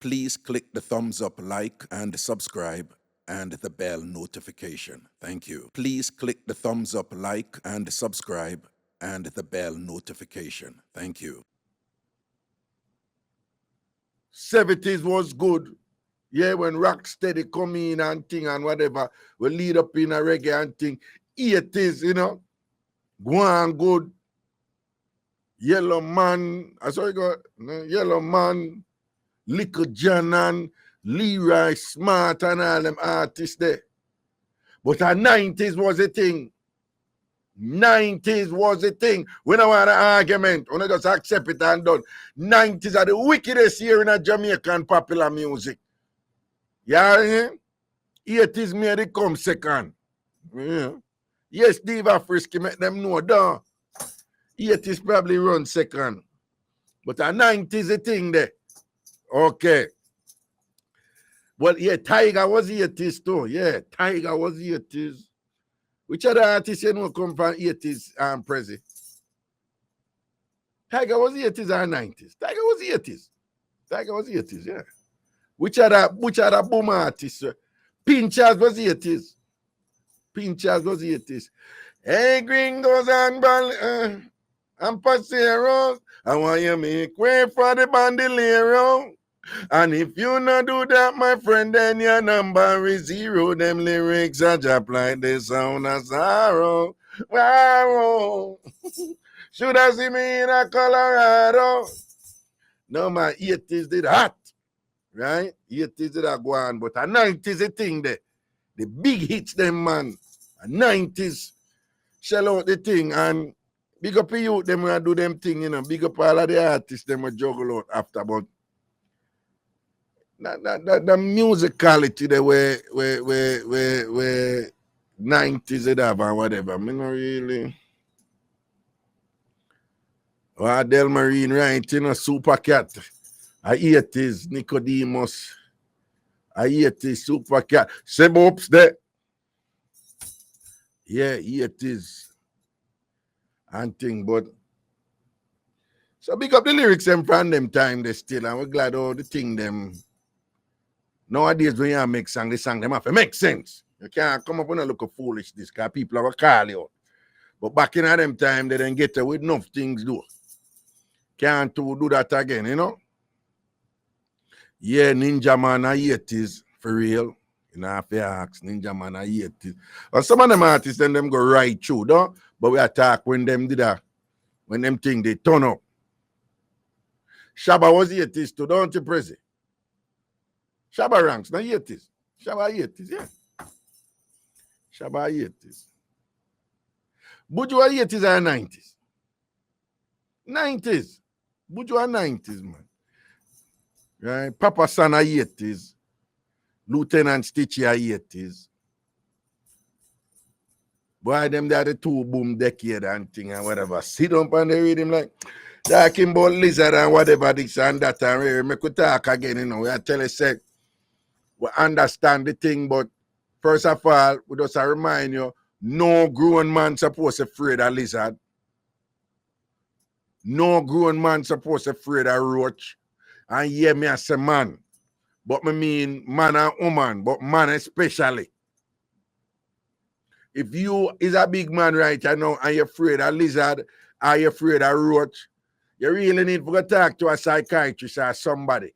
Please click the thumbs up, like, and subscribe, and the bell notification. Thank you. Please click the thumbs up, like, and subscribe, and the bell notification. Thank you. 70s was good. Yeah, when Rocksteady come in and thing and whatever, we lead up in a reggae and thing. 80s, you know, go on good. Yellow Man, I saw you got Yellow Man, Little John and Leroy Smart and all them artists there. But the 90s was a thing. 90s was a thing. We don't want an argument. We don't just accept it and done. 90s are the wickedest year in a Jamaican popular music. Yeah, 80s made it come second. Yeah. Yes, Diva Frisky make them know that. 80s probably run second. But the 90s a thing there. Okay. Well, yeah, Tiger was 80s too. Yeah, Tiger was 80s. Which other artists you know come from 80s and Prezi? Tiger was 80s or 90s? Tiger was 80s. Tiger was 80s, yeah. Which other boom artists? Pinchers was 80s. Pinchers was 80s. Hey, gringos and paseros, I want you make way for the bandolero. And if you not do that, my friend, then your number is 0. Them lyrics are just like the sound of sorrow. Wow. Should I see me in a Colorado? No, my 80s did hot. Right? 80s did go on, but a 90s a thing there. The big hits them, man. A 90s shell out the thing and big up you, them gonna do them thing, you know. Big up all of the artists, them will juggle out after, but the musicality the way 90s it have and whatever. I mean, not really. Well, Del Marine, right? You know, Super Cat. I 80s, Nicodemus. I 80s, Super Cat. Seboops there. Yeah, 80s. And thing, but so big up the lyrics them from them time they still, and we're glad all the thing them. Nowadays, when you make song, the song them have to make sense. You can't come up with a look of foolish this because people have a call you. But back in them time, they didn't get away with enough things do. Can't do that again, you know? Yeah, Ninja Man are 80s, for real. You know, have to ask, Ninja Man are 80s. And some of them artists, then them go right through, though. But we attack when them did that. When them thing they turn up. Shabba was 80s too, don't you, Prezi? Shabba ranks, not 80s. Shabba 80s, yeah. Shabba 80s. Buju are 80s or 90s? 90s. Buju are 90s, man. Right? Papa San are 80s. Lieutenant Stitchy are 80s. Boy, them they are the two boom decade and thing and whatever. Sit up and they read him like talking about lizard and whatever this and that and make we talk again, you know. We are tell us say we understand the thing, but first of all, we just remind you, no grown man supposed to afraid of lizard. No grown man supposed to afraid of roach. And yeah, me as a man. But me mean man and woman, but man especially. If you is a big man right now and you're afraid of lizard, or you're afraid of roach, you really need to talk to a psychiatrist or somebody.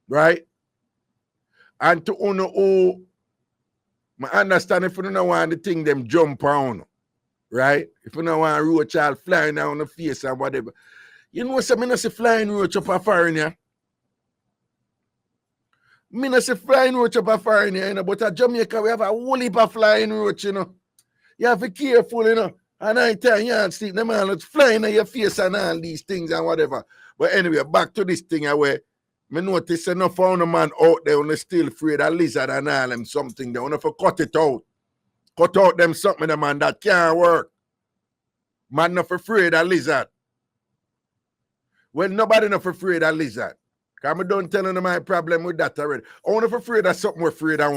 Right? And to who I understand if you don't want the thing them jump on. Right? If you don't want a roach all flying down the face or whatever. You know what I mean? I say flying roach up a foreigner. Me not say flying roach up a foreigner, you know, but at Jamaica we have a whole heap of flying roach, you know. You have to be careful, you know. And I tell you, you see, the man is flying in your face and all these things and whatever. But anyway, back to this thing where me notice enough found a man out there who still afraid of lizard and all them something. They want to cut it out. Cut out them something, the man, that can't work. Man not afraid of lizard. Well, nobody not afraid of lizard. Because I don't tell you my problem with that already. I want to afraid of something we're afraid of. I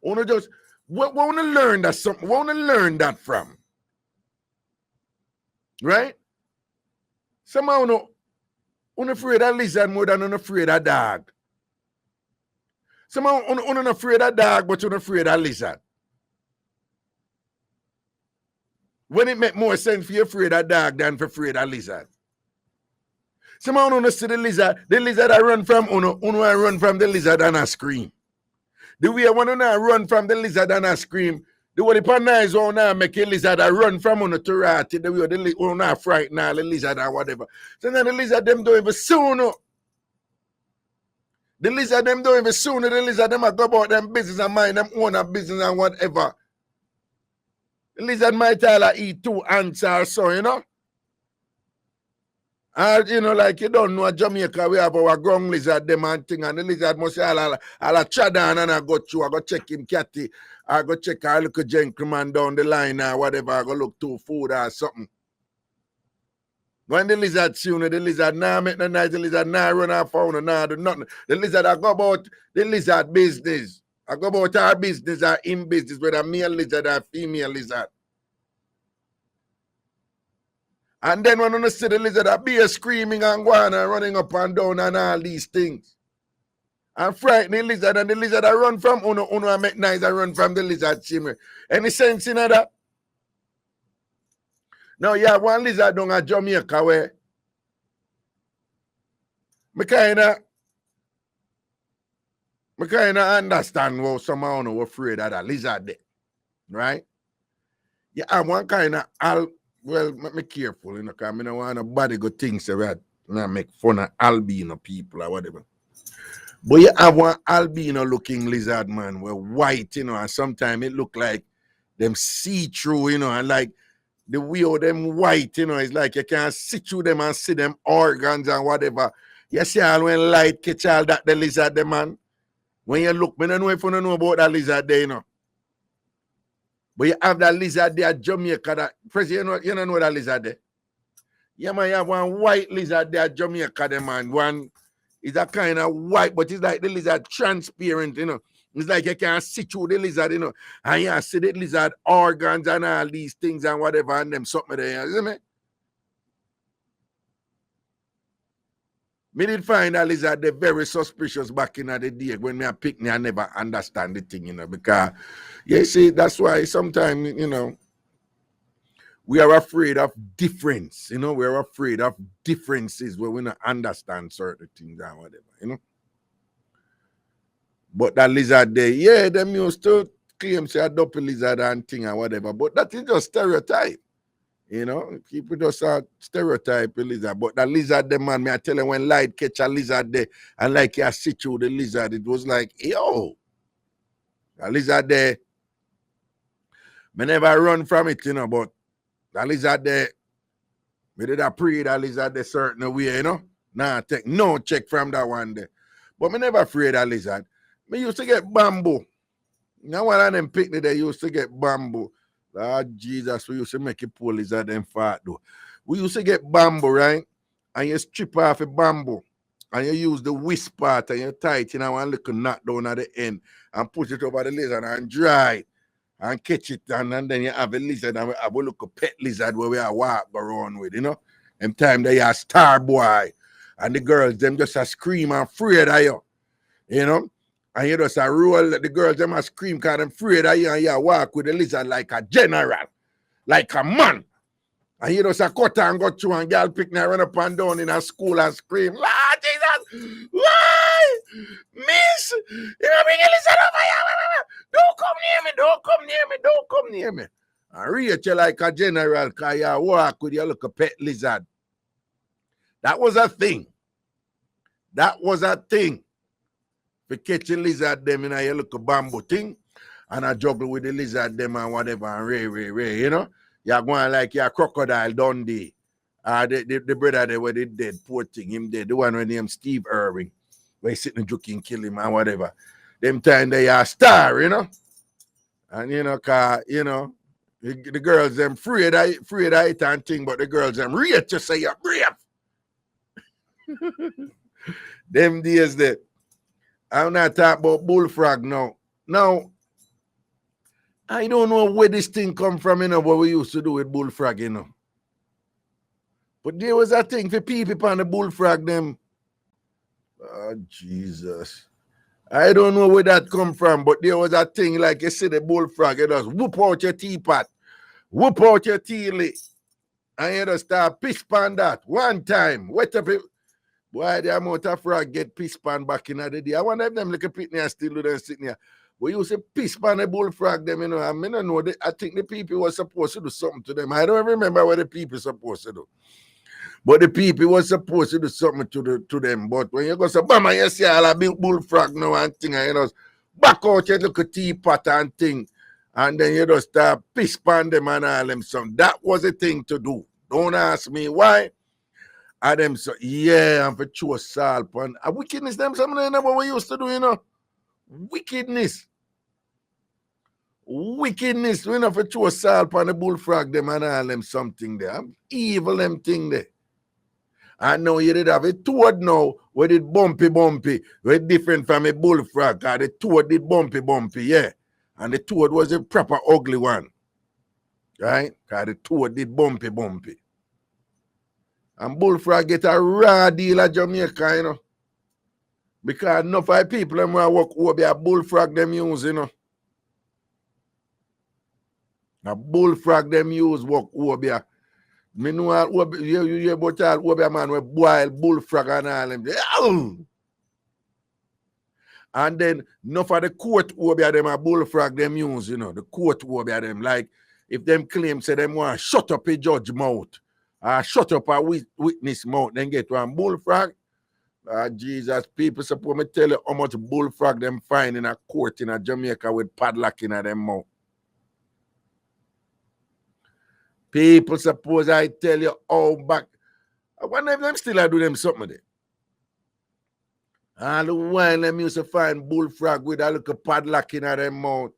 want to just, we want to learn that something. We want to learn that from. Right? Somehow, no, I'm afraid of lizard more than I'm afraid of dog. Some I'm not afraid of dog, but I'm afraid of lizard. When it make more sense for you afraid of dog than for afraid of lizard. Some of you see the lizard I run from, I run from the lizard and I scream. The way I want to run from the lizard and I scream, the way the nice one now make a lizard I run from on to right, the way the one frighten all the lizard and whatever. So now the lizard them don't even soon. The lizard them don't even soon. The lizard them go about them business and mind them own business and whatever. The lizard might eat 2 ants or so, you know. And you know, like you don't know, Jamaica, we have our ground lizard, them and thing, and the lizard must say, I'll chat down and I go through, I go check him catty, I go check a little gentleman down the line or whatever, I go look to food or something. When the lizard see you, the lizard now make no nice, the lizard now run off phone, now do nothing. The lizard, I go about the lizard business. I go about our business or in business, whether male lizard or female lizard. And then when you see the lizard, I be screaming and going and running up and down and all these things. And frighten the lizard, and the lizard I run from uno I make nice, I run from the lizard chimney. Any sense in that? Now you have one lizard down at Jamaica where I kinda understand how some of you are afraid of that lizard there. Right? You have one kind of well, make me careful, you know, because I don't want nobody go think so that make fun of albino people or whatever. But you have one albino looking lizard, man, where white, you know, and sometimes it look like them see-through, you know, and like the way of them white, you know, it's like you can't see through them and see them organs and whatever. You see all when light catch all that the lizard, the man. When you look, I don't know if you don't know about that lizard there, you know. But you have that lizard there at Jamaica. That, you don't know that lizard there? Yeah, man, you have one white lizard there at Jamaica, there, man. One is a kind of white, but it's like the lizard transparent, you know. It's like you can't see through the lizard, you know. And you see the lizard organs and all these things and whatever, and them something there, you see me? Me did find that lizard they very suspicious back in the day when me a pick me, I never understand the thing, you know, because you see, that's why sometimes, you know, we are afraid of difference, you know, we're afraid of differences where we don't understand certain things and whatever, you know. But that lizard there, yeah, them used to claim say a double lizard and thing and whatever, but that is just stereotype. You know, people just stereotype a lizard. But that lizard, the man, me I tell you, when light catch a lizard there, and like you see through the lizard, it was like, yo, that lizard there, me never run from it, you know, but that lizard there, me did I pray that lizard there certain way, you know. Nah, take no check from that one there. But me never afraid of lizard. Me used to get bamboo. Now one of them picnic they used to get bamboo. Lord Jesus, we used to make it poor lizard them fat though. We used to get bamboo, right? And you strip off a bamboo and you use the wisp part and you tie it in one little knot down at the end and put it over the lizard and dry it and catch it and then you have a lizard and we have a little pet lizard where we are walk around with, you know. Them time they are star boy and the girls them just a scream and afraid of you know. And you just a roll, the girls them a scream because they're afraid of you and you walk with the lizard like a general, like a man. And you just a cut and go through and girl pick and run up and down in a school and scream, Lord Jesus, why? Miss, you know bring a lizard over here. Don't come near me, don't come near me, don't come near me. And reach you like a general because you walk with your little pet lizard. That was a thing. That was a thing. We catch a lizard them in a little bamboo thing and I juggle with the lizard them and whatever and ray, you know. You're going like your crocodile Dundee. The brother there where they dead, poor thing, him dead. The one with named Steve Irving, where he sitting joking, kill him and whatever. Them time they are star, you know. And you know, cause you know, the girls them afraid of it and thing, but the girls them real to say you're brave. Them days there. I'm not talking about bullfrog now. Now, I don't know where this thing come from, you know, what we used to do with bullfrog, you know. But there was a thing for people on the bullfrog them. Oh, Jesus. I don't know where that come from, but there was a thing like you see the bullfrog, it just whoop out your teapot, whoop out your tea, and you just start piss pan that one time. Wait up it. Boy, the amount of frog get piss pan back in the day. I wonder if them little pitney are still do them sitting here. But you say piss pan the bullfrog them, you know, I mean, I know I think the people were supposed to do something to them. I don't remember what the people supposed to do. But the people was supposed to do something to them. But when you go say, Bama, you see all a big bullfrog now and thing, and you just back out your little teapot and thing, and then you just start piss pan them and all them something. That was a thing to do. Don't ask me why. And them so, yeah, and for sure salt pan. A wickedness, them something never we used to do, you know. Wickedness. Wickedness, you know, for sure salt pan the bullfrog them and all them something there. I'm evil them thing there. And now you did have a toad now where it bumpy, where different from a bullfrog. Because the toad did bumpy, yeah. And the toad was a proper ugly one. Right? Because the toad did bumpy. And bullfrog get a raw deal at Jamaica, you know. Because enough of people them work over a bullfrog them use, you know. A bullfrog them use work over. Me know you about all over man with boil bullfrog and all them. And then enough of the court over them a bullfrog them use, you know, the court over them. Like if them claim say them want to shut up a judge mouth, shut up a witness mouth, then get one bullfrog. Jesus, people suppose me tell you how much bullfrog them find in a court in a Jamaica with padlock in them mouth. People suppose I tell you all back. I wonder if them still do them something there. All the while them used to find bullfrog with a little padlock in them mouth.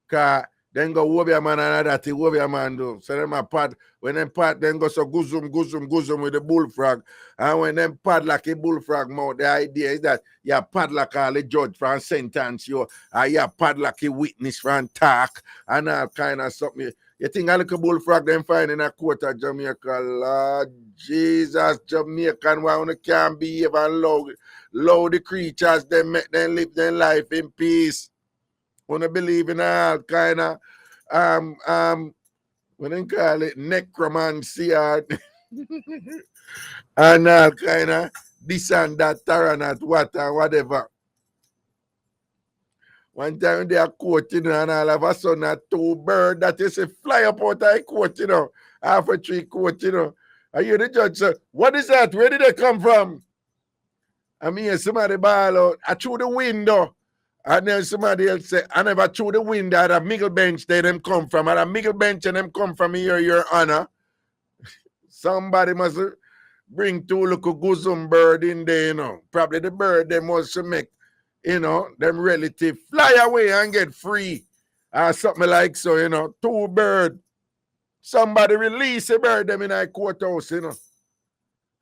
Cause then go over a man and that over a man do. So them a pad when them pad then go so guzum with the bullfrog. And when them padlock a bullfrog mouth, the idea is that you padlock all the judge from sentence you, and you padlock a witness from talk and all kind of something. You think a little bullfrog them find in a court of Jamaica? Lord Jesus, Jamaican one can't behave and allow the creatures them make them live their life in peace. Wanna believe in all kind of what they call it, necromancy and all kind of this and that, taranat, what and whatever. One time they are court, you know, and all of a sudden a two bird that you say fly up out of a court, you know, half a tree court, you know. And you the judge say, what is that? Where did they come from? I mean, somebody ball out, I threw the window. And then somebody else say, I never threw the window at a middle bench they them come from. At a middle bench and them come from here, your honor. Somebody must bring two little guzum bird in there, you know. Probably the bird they must make, you know, them relative fly away and get free. Or something like so, you know. Two bird. Somebody release a bird them in a courthouse, you know.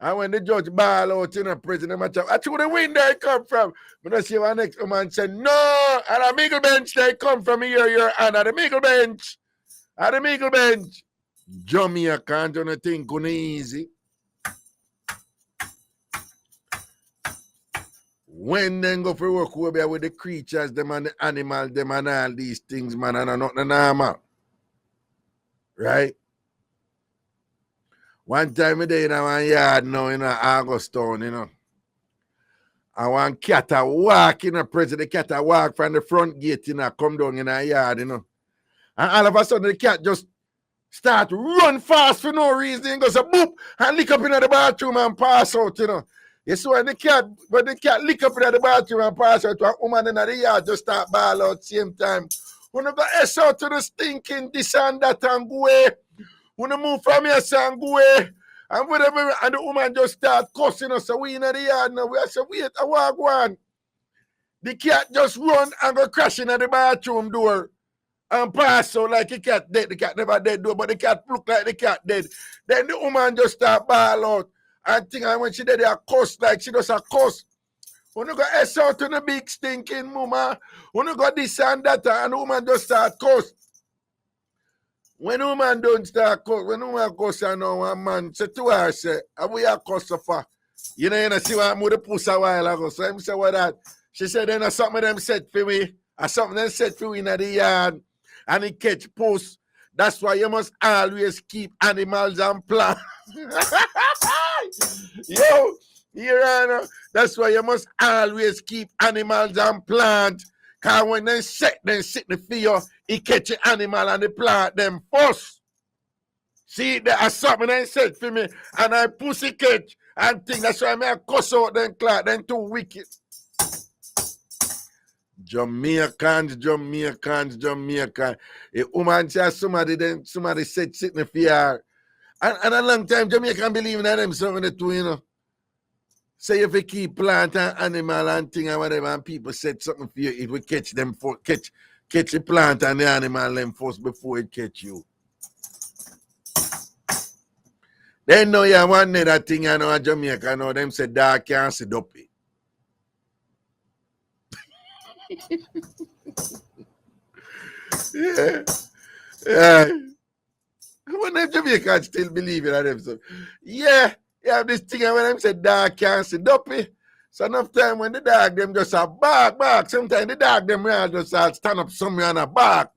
And when the judge ball out in a prison, I threw the window they come from. But I see one next man said, no, at a middle bench they come from here, your honor. The middle bench. At the middle bench. Jamaica can't do nothing easy. When they go for work over with the creatures, them and the animals, them and all these things, man, and not the normal. Right? One time a day in our yard now in Augustown, you know. And one cat a walk in a prison, the cat a walk from the front gate, you know, come down in our yard, you know. And all of a sudden the cat just start run fast for no reason and goes a boop and lick up in the bathroom and pass out, you know. You see when the cat lick up in the bathroom and pass out, one woman in the yard just start ball out same time. When you go S out to the stinking this and that and go away. When you move from here and go away. And whatever, and the woman just start cussing us. So we in the yard now. We say, wait, I walk one. The cat just run and go crashing at the bathroom door and pass out like the cat dead. The cat never dead though, but the cat look like the cat dead. Then the woman just start ball out. And think when she did a cuss like she does a cuss. When you go S out to the big stinking mama, when you go this and that, and the woman just start cuss. When a man don't start cuss, when a man cuss and now a man say to her, say, how we are cuss for? You know, see what I'm with the puss a while ago. So I'm say what that. She said, then something them set for me. Something them set for me in the yard. And it catch puss. That's why you must always keep animals and plants. Yo, that's why you must always keep animals and plants. Because when they sit in the field, he catch the animal and the plant them first. See, there's something they said for me, and I pussy catch and think that's why I cuss out them clock, them too wicked. Jamaicans. A woman says somebody said sit in the field. And a long time Jamaican believe in them something too, you know. Say if you keep plant and animal and thing and whatever, and people said something for you, it will catch them for catch the plant and the animal them first before it catch you. Then know you one day that thing I know in Jamaica, know them say dog can't see dopey. Yeah. When them Jamaicans still believe in them. So, yeah, you have this thing when them say dog can't see dopey. So enough time when the dog them just a bark. Sometimes the dog them just stand up somewhere and a bark.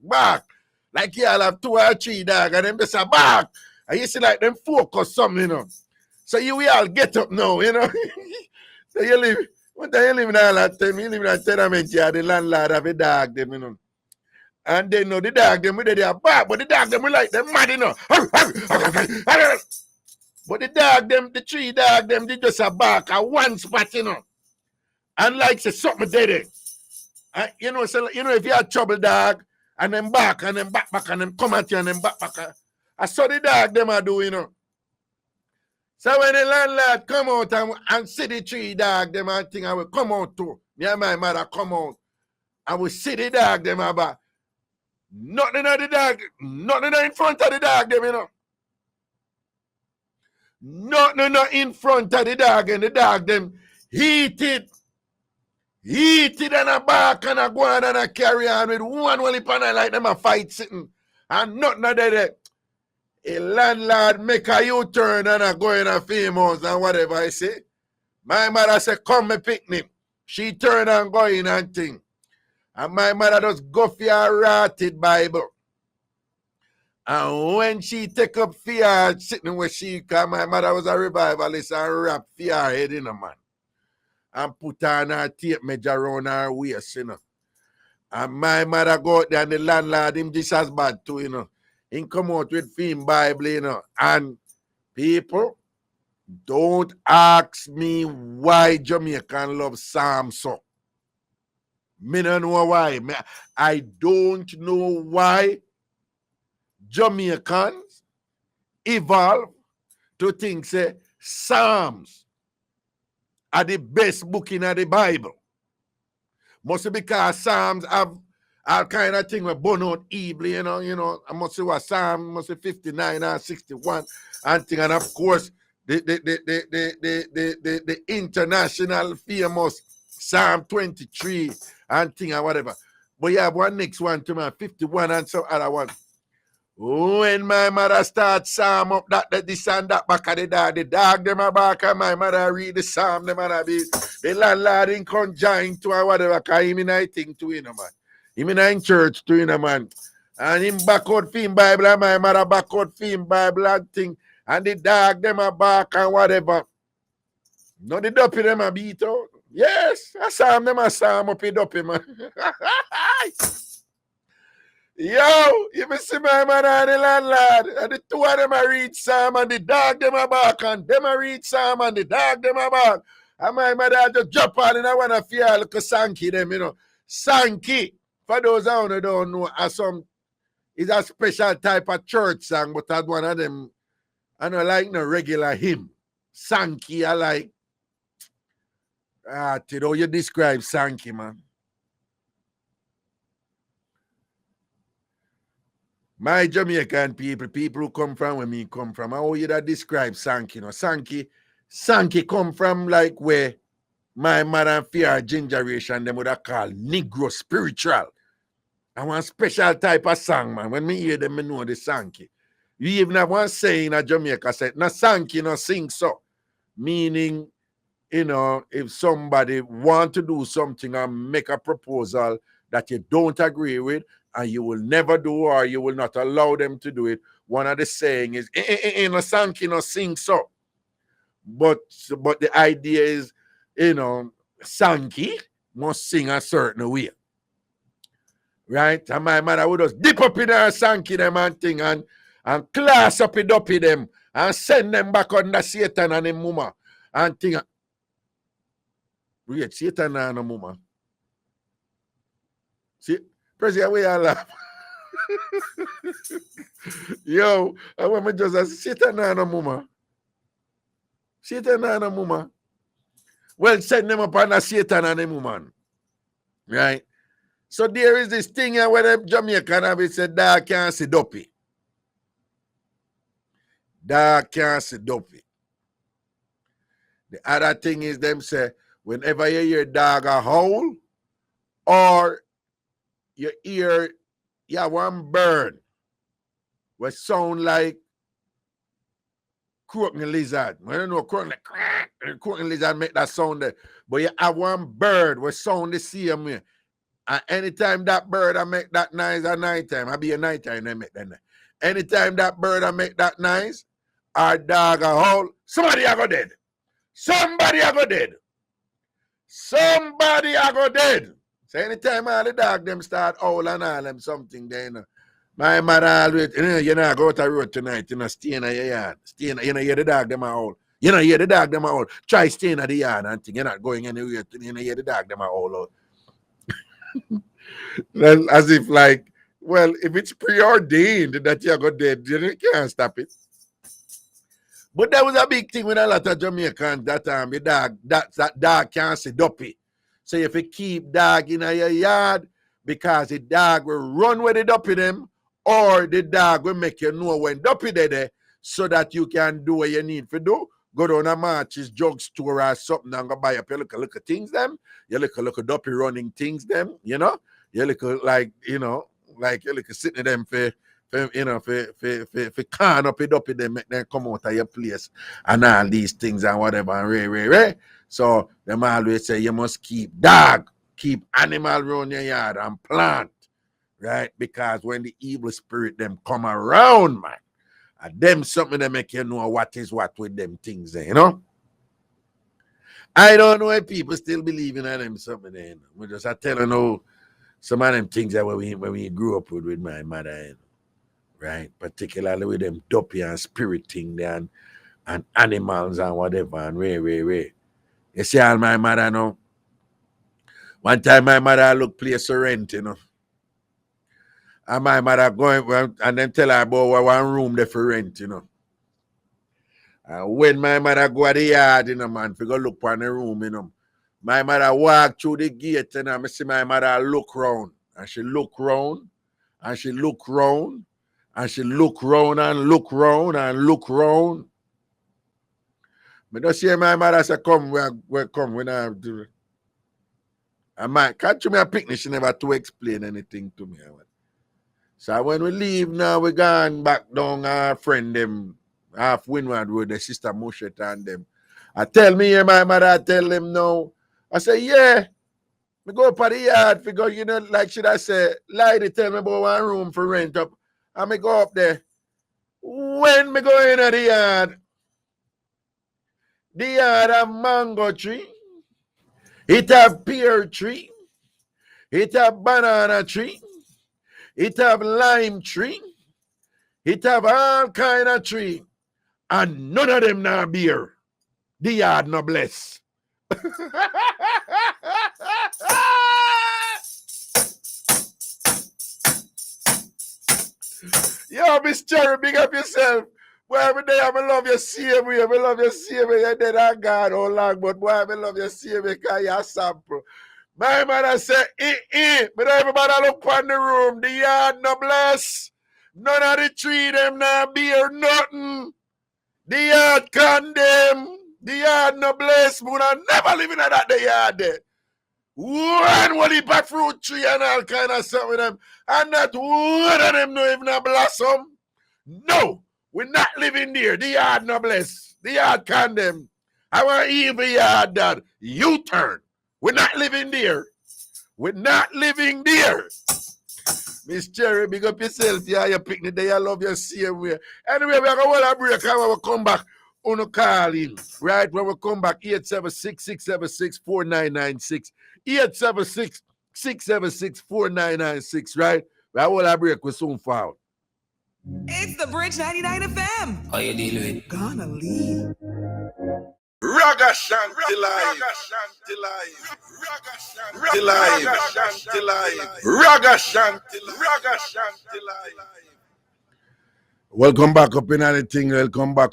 Like you all have 2 or 3 dogs and them just a bark. And you see like them focus something, you know. So we all get up now, you know. So you live, one time you live in all that time, you live in a tenement, yeah, the landlord have a dog them, you know. And they know the dog them, they are bark, but the dog them, we like them mad, you know. But the dog them, the 3 dog them, they just a bark at one spot, you know. And like say something dead there. You know, so, you know, if you have trouble dog, and then back, and then back, and then come at you, and then back. I saw the dog them are do, you know. So when the landlord come out and see the 3 dog them and thing, I will come out too. Me and my mother come out. I will see the dog them about. Nothing of the dog, nothing in front of the dog them, you know. Nothing in front of the dog, and the dog them heated and a bark and a go on and a carry on with one wally panel like them a fight sitting. And nothing of that. A landlord make a U-turn and a go in a famous and whatever I say. My mother say, come me picnic. She turn and go in and thing. And my mother just go for a rotted Bible. And when she take up fear sitting where she, because my mother was a revivalist and rap fear head in a man. And put on her tape measure around her waist, you know. And my mother go out there and the landlord, him just as bad too, you know. He come out with film Bible, you know. And people, don't ask me why Jamaican love Psalms so. Me don't know why. I don't know why Jamaicans evolve to think say Psalms are the best book in the Bible. Must be because Psalms have all kind of thing with burn out evil, you know. I must say what Psalm must be 59 or 61 and thing, and of course the international famous Psalm 23 and thing or whatever. But you have one next one to me, 51 and some other one. When my mother starts Psalm up that this and that back of the dog them a back and my mother read the Psalm them and be the landlord in conjoin to or whatever, because him in I think to, you know, man. Him in church to, you know, man. And him back out film Bible and my mother back out film Bible and thing. And the dog them a back and whatever. No, the dopey them a beat out. Yes, I saw them a Psalm up in dopey, man. Yo, you see my man and the landlord, and the 2 of them a read Psalm and the dog them a back, and them a read Psalm and the dog them a back. And my mother just jump on and I want to feel like a Sankey them, you know. Sankey, for those who don't know, is a special type of church song, but that's one of them, I don't like no regular hymn. Sankey, I like. You know, you describe Sankey, man. My Jamaican people who come from where me come from, how you that describe Sankey, you know? Sankey come from like where my mother and fear generation them would have called Negro spiritual. I want special type of song, man. When me hear them, I know the Sankey. You even have one saying in Jamaica said, no Sankey, no sing so. Meaning, you know, if somebody want to do something and make a proposal that you don't agree with and you will never do or you will not allow them to do it, one of the saying is, no Sankey, no sing so. But the idea is, you know, Sankey must sing a certain way. Right? And my mother would just dip up in her Sankey them and thing and class up it up in them and send them back under Satan and him mama and thing. Wait, Satan and a mama. See, President, where you laugh? Yo, I want me just say Satan and a mama. Satan and a mama. Well, send them up under Satan and him woman. Right? So there is this thing here where the Jamaican have it said, dog can't see dopey. Dog can't see dopey. The other thing is them say, whenever you hear dog a howl, or you hear one bird which sound like croaking lizard. I don't know, croaking lizard make that sound there. But you have one bird which sound the same way. And anytime that bird I make that noise at night time, I be a night time they make that noise. Anytime that bird I make that noise, our dog a howl, somebody a go dead. Somebody a go dead. Somebody a go dead. So anytime all the dog them start howling all them something then, my mother always, you know, go out the road tonight, you know, stay in your yard. Stay in, you know, hear the dog them a howl. You know, hear the dog them a howl. Try staying at the yard and thing. You're not going anywhere. You know, hear the dog them a howl out. As if like, well, if it's preordained that you're going dead, you can't stop it. But that was a big thing with a lot of Jamaicans that time. That dog can't see dopey. So if you keep dog in your yard, because the dog will run with the dopey them, or the dog will make you know when dopey there, so that you can do what you need to do. Go down a March's drugstore or something and go buy up your little things them. Your little dopey running things them, you know. You look like, you know, like you look sitting them for can up it up in them, make them come out of your place and all these things and whatever and right. So them always say you must keep animal around your yard and plant, right? Because when the evil spirit them come around, man, and them something that make you know what is what with them things there, you know. I don't know if people still believe in them something there. We just I tell you know some of them things that when we grew up with my mother, you know, right? Particularly with them dopey and spirit thing there and animals and whatever and way. You see all my mother know. One time my mother look place to rent, you know. And my mother going and then tell her about one room there for rent, you know. And when my mother go to the yard, you know, man, for go look for the room, you know. My mother walk through the gate, and I see my mother look round. And she look round, and she look round, and she look round and look round and look round. But don't see my mother say, come, we come, we not do it. And my catch me a picnic, she never to explain anything to me. So when we leave now, we gone back down our friend them, half Windward Road, the sister Moshet and them. I tell me, my mother, I tell them no. I say, yeah. We go up at the yard, we go, you know, like should I say, lie to tell me about one room for rent up. And me go up there. When me go in at the yard have mango tree, it have pear tree, it have banana tree, it have lime tree, it have all kind of tree, and none of them now beer. The yard no bless. Yo, Miss Cherry, big up yourself. Boy, every day I love you same way. I love you same way. You're dead and God all long, but boy, I love you same way because you're a sample. My mother said, but everybody look on the room. The yard no bless. None of the tree them now beer nothing. The yard condemn. The yard no bless. But I never living at that the yard there. One heap of fruit tree and all kind of stuff with them. And not one of them no even a blossom. No, we're not living there. The yard no bless. The yard condemn. I want evil yard that U-turn. We're not living there. We're not living there. Miss Cherry, big up yourself. Yeah, you picnic day. I love your same way. Anyway, we're going to break and we'll come back. Uno call in. Right, when we come back, 876-676-4996. 876-676-4996, right? I will break with soon found. It's the Bridge 99 FM. How you deal with? Gonna leave. Ragashanti live. Ragashanti live. Welcome back up in anything. Welcome back.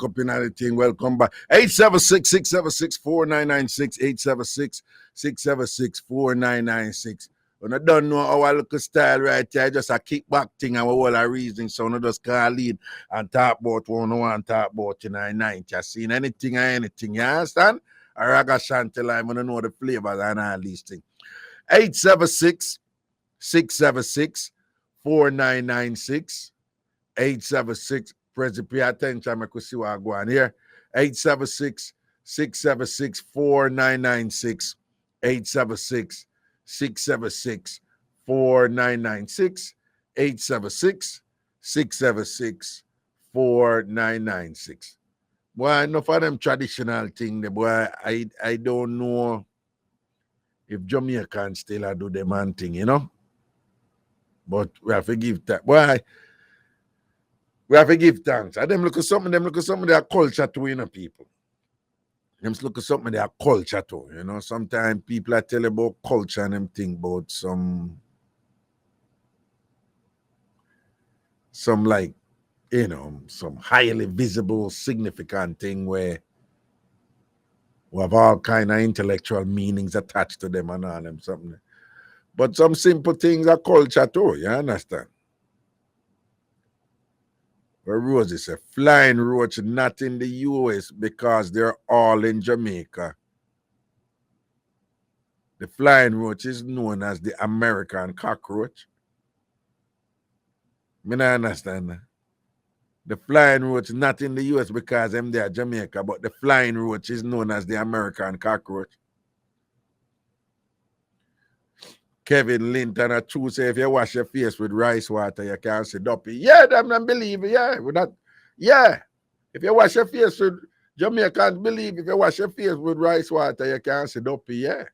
876-676-4996. 876-676-4996. When I don't know our local style right here, just a kickback thing and all our reasoning. So I just call in and talk about what I want to talk about in the night. You seen anything or anything, you understand? A Ragashanti line, when I know the flavors and all these things. 876-676-4996. 876, President, pay attention, I could see what I go on here. 876-676-4996. 876-676-4996. 876-676-4996. Boy, enough of them traditional thing, the boy, I don't know if Jamaican still do the man thing, you know? But we have to give that. Boy, we have to give thanks. And them look at something their culture too, you know, people. Them look at something their culture too, you know. Sometimes people are telling about culture and them think about some like, you know, some highly visible, significant thing where we have all kind of intellectual meanings attached to them and all them something. But some simple things are culture too, you understand? Where Rose is a flying roach, not in the US because they're all in Jamaica. The flying roach is known as the American cockroach. I don't understand that. The flying roach not in the US because them there Jamaica, but the flying roach is known as the American cockroach. Kevin Linton a true say if you wash your face with rice water, you can't see duppy. Yeah, them don't believe it. Yeah, we're not. Yeah. If you wash your face with Jamaicans believe if you wash your face with rice water, you can't see duppy. Yeah.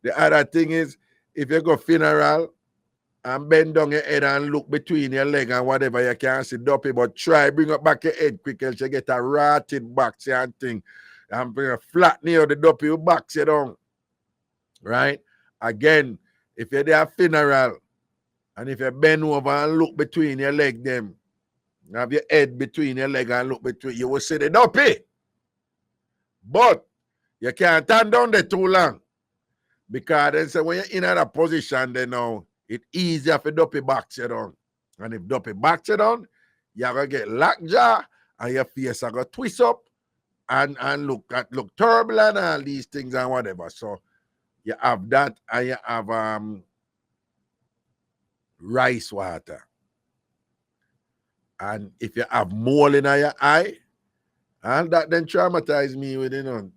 The other thing is if you go funeral and bend down your head and look between your leg and whatever, you can't see duppy, but try bring up back your head quick else you get a rotted back and thing. And bring a flat near the duppy, you box it down. Right? Again, if you're there funeral and if you bend over and look between your leg, them, have your head between your leg and look between, you will see the duppy. But you can't stand down there too long. Because then say when you're in that position, then now it's easier for duppy box you down. And if duppy box you down, you're gonna get lockjaw and your face are gonna twist up and look terrible and all these things and whatever. So you have that and you have rice water. And if you have mole in your eye, and that then traumatize me with, you know.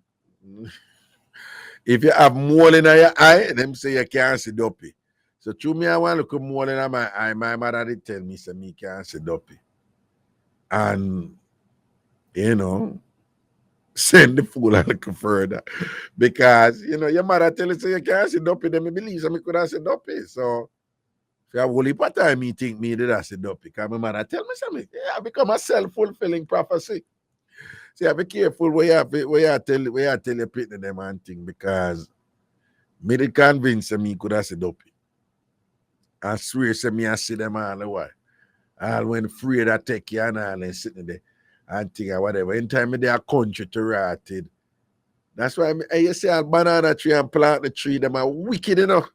If you have mole in your eye, them say you can't see duppy. So to me, I want to look at mole in my eye. My mother did tell me, say me can't see duppy. And, you know, send the fool a little further. Because, you know, your mother tell you, say you can't see duppy, then me believe so me could have see duppy. So, if you have whole heap of time, me think me did have see duppy. Because my mother tell me something. Yeah, become a self-fulfilling prophecy. See, be careful where you tell your people them and thing, because me did convince me could have see duppy. I swear say me I see them all the while. All when afraid I take you and all and sitting there and think or whatever. Anytime they are country to rotted. That's why you say a banana tree and plant the tree, them are wicked enough.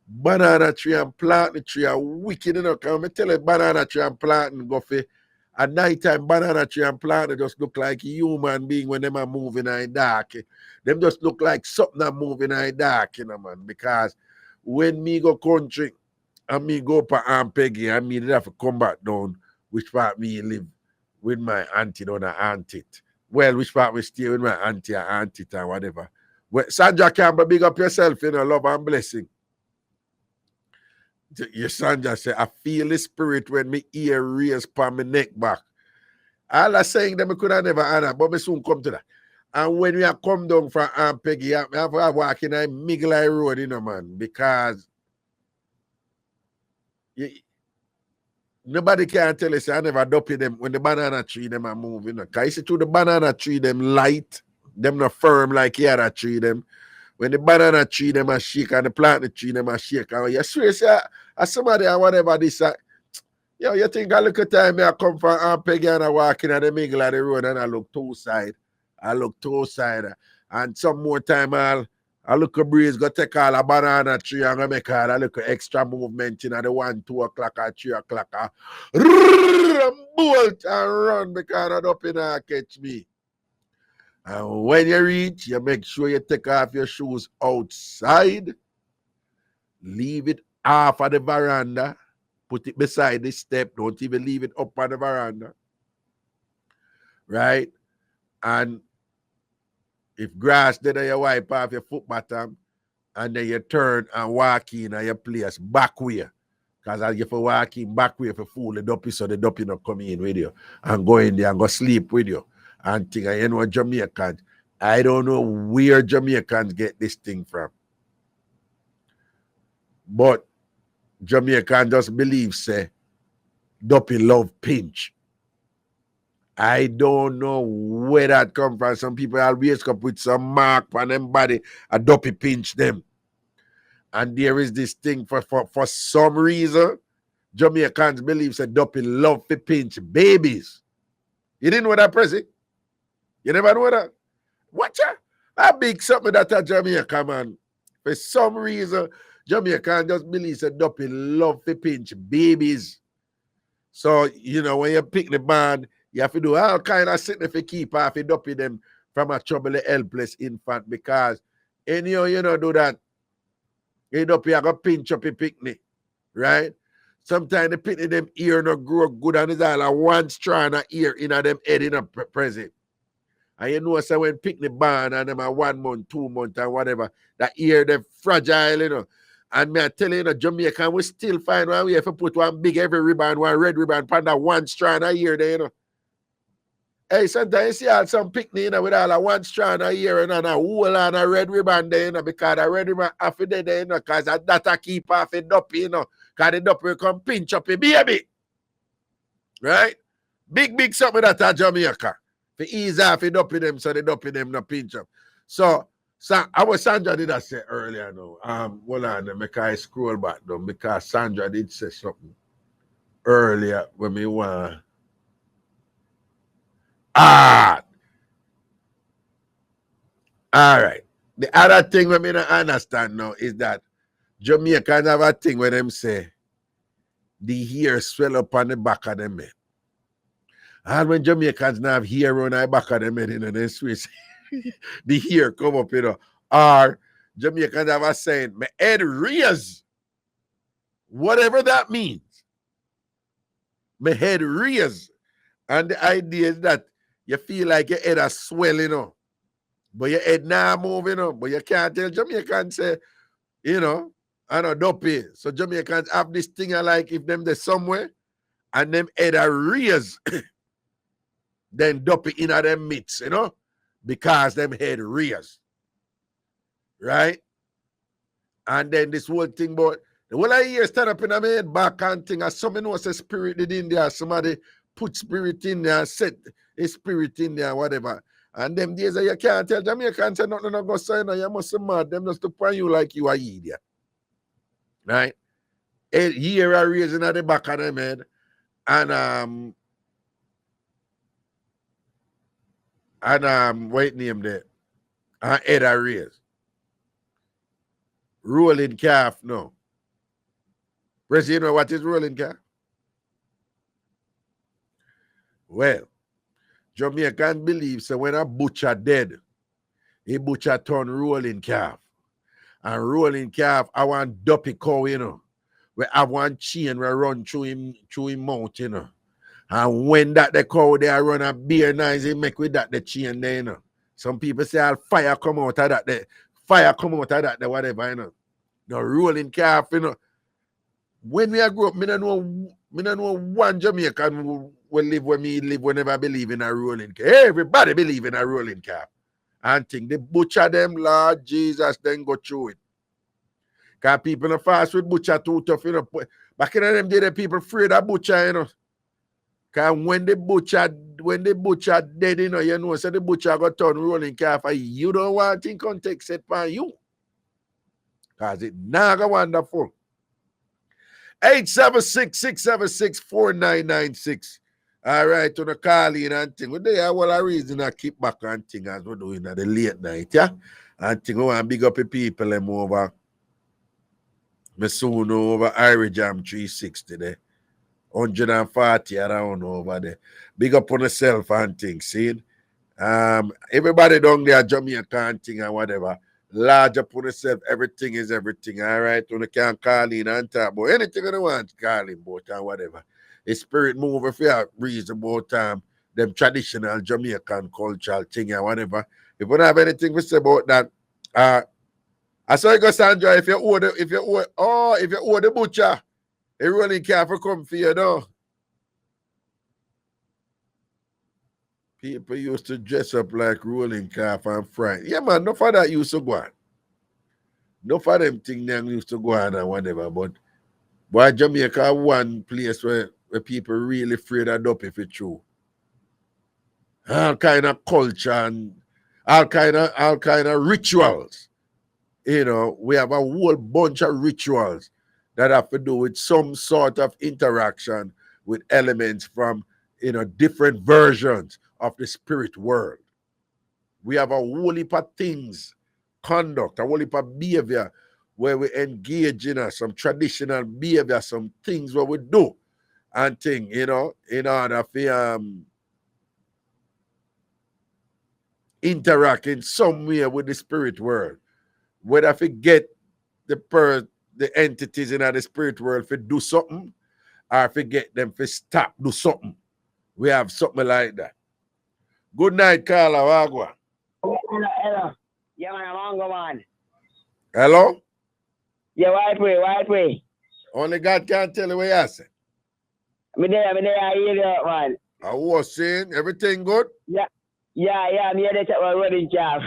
Banana tree and plant the tree are wicked enough. Can I tell you banana tree and plant and go for At nighttime, banana tree and plant they just look like a human being when them are moving in the dark. Them just look like something that moving in the dark, you know, man. Because when me go country and me go up to Armpit and me have to come back down, which part me live with my auntie down at Armpit. Well, which part we stay with my auntie or Armpit or whatever. Well, Sandra Campbell, big up yourself, you know, love and blessing. Your Sandra say, I feel the spirit when me ear raise upon my neck back. All I saying that I could have never honor, but me soon come to that. And when we have come down from Peggy, I have to walk in a Miglai Road, you know, man, because nobody can tell us I never dopey them when the banana tree them are moving. Because you see through the banana tree, them light, them not firm like the other tree, them. When the banana tree them are shake and the plant tree them are shake. And you swear, say, somebody or whatever this. Yo, you think I look at time I come from Peggy and I walk in at the middle of the road and I look two side. And some more time I look a breeze, go take all a banana tree and go make all a little extra movement in the 1, 2 o'clock or 3 o'clock. And bolt and run because I don't catch me. And when you reach, you make sure you take off your shoes outside. Leave it off of the veranda. Put it beside the step. Don't even leave it up on the veranda. Right? And if grass, then you wipe off your foot bottom and then you turn and walk in at your place back way. Because as you walk in back way for fool the dopey, so the dopey not come in with you and go in there and go sleep with you. And think, you know, Jamaicans, I don't know where Jamaicans get this thing from. But Jamaican just believe, say, dopey love pinch. I don't know where that come from. Some people always come with some mark on them body, a dopey pinch them. And there is this thing for some reason, Jamaicans believe that dopey love to pinch babies. You didn't know that, Prezi? You never know that? Watch out. A big something that a Jamaica, man. For some reason, Jamaican just believe that dopey love to pinch babies. So, you know, when you pick the band, you have to do all kind of sitting if you keep off you dopey them from a trouble helpless infant because anyhow you know do that. You dopey you go pinch up your picnic, right? Sometimes the picnic them ear not grow good and it's all a one strand of ear in them head in a present. And you know, so when picnic band and them are 1 month, 2 months, and whatever, that ear they're fragile, you know. And me I tell you, Jamaican, we still find one way if you put one big heavy ribbon, one red ribbon, put that one strand of ear there, you know. Hey, sometimes you see all some picnic, you know, with all a one strand of ear and a whole and a red ribbon there, you know, because the red ribbon half of there, you know, because that keep off a duppy, you know, because the duppy will come pinch up a baby. Right? Big something that a Jamaica. For ease off the duppy them, so the duppy them not pinch up. So our Sandra did that say earlier now. Hold on, make I scroll back down because Sandra did say something earlier when we want. All right. The other thing we don't understand now is that Jamaicans have a thing where them say the hair swell up on the back of them head. And when Jamaicans now have hair on the back of them head, you know, they switch the hair come up, you know. Or Jamaicans have a saying, my head raise. Whatever that means. My head raise. And the idea is that you feel like your head is swelling, you know. But your head now moving, you know. But you can't tell Jamaicans say, you know, I know dopey. So Jamaicans have this thing like if them there somewhere and them head are raise, then dopey in at them midst, you know, because them head raise. Right? And then this whole thing about the whole of year stand up in my head back and thing, as somebody knows a spirit in there, somebody put spirit in there, set a spirit in there, whatever. And them days you can't tell Jamaicans say nothing not go say no, you must be mad. Them just to point you like you are idiot. Right? A year are raising at the back of them head. And what name there? And head are raised. Rolling calf, no. Press, you know what is rolling calf? Well, Jamaican believe so when a butcher dead, a butcher turn rolling calf. And rolling calf, I want duppy cow, you know. We have one chain we run through him mouth, you know. And when that the cow there run a beer nice, he make with that the chain there, you know. Some people say I'll fire come out of that there. Fire come out of that there, whatever, you know. The rolling calf, you know. When we grew up, I don't know one Jamaican who will live where me live whenever I believe in a rolling calf. Everybody believe in a rolling calf. And think the butcher them, Lord Jesus, then go through it. Because people in fast with butcher too tough, you know. Back in them day, the people afraid of butcher, you know. Because when the butcher dead, you know, so the butcher got turn rolling calf, you don't want to context set for you. Because it naga wonderful. 876-676-4996. All right, to the call in and thing. Well, there are a reason I keep back and thing as we're doing at the late night, yeah? And thing, we want to big up the people them over. Me soon over IrieJam 360 there. 140 around over there. Big up on yourself and things, see? Everybody down there, Jamaican thing and whatever. Large up on yourself, everything is everything, all right? You can call in and talk about anything you want, call in about and whatever. The spirit move if you have reason about them traditional Jamaican cultural thing and whatever. If you don't have anything to say about that, I saw you go, Sandra, if you owe the butcher, he really can't come for you, though. People used to dress up like rolling calf and fry. Yeah, man, enough of that used to go on. Enough of them things them used to go on and whatever. But boy, Jamaica one place where people really afraid of dope if it's true. All kind of culture and all kind of rituals. You know, we have a whole bunch of rituals that have to do with some sort of interaction with elements from, you know, different versions of the spirit world. We have a whole heap of things, conduct, a whole heap of behavior where we engage in some traditional behavior, some things where we do and things, you know, in order to interact in some way with the spirit world. Whether if we get the entities in the spirit world to do something, or if we get them to stop do something. We have something like that. Good night, Carla. Wagwa. Hello. Yeah, man, I'm on, go on. Hello? Yeah, why pray? Only God can tell you what you say. I'm there, I hear you, man. I was saying, everything good? Yeah, I'm here to talk about rolling calf.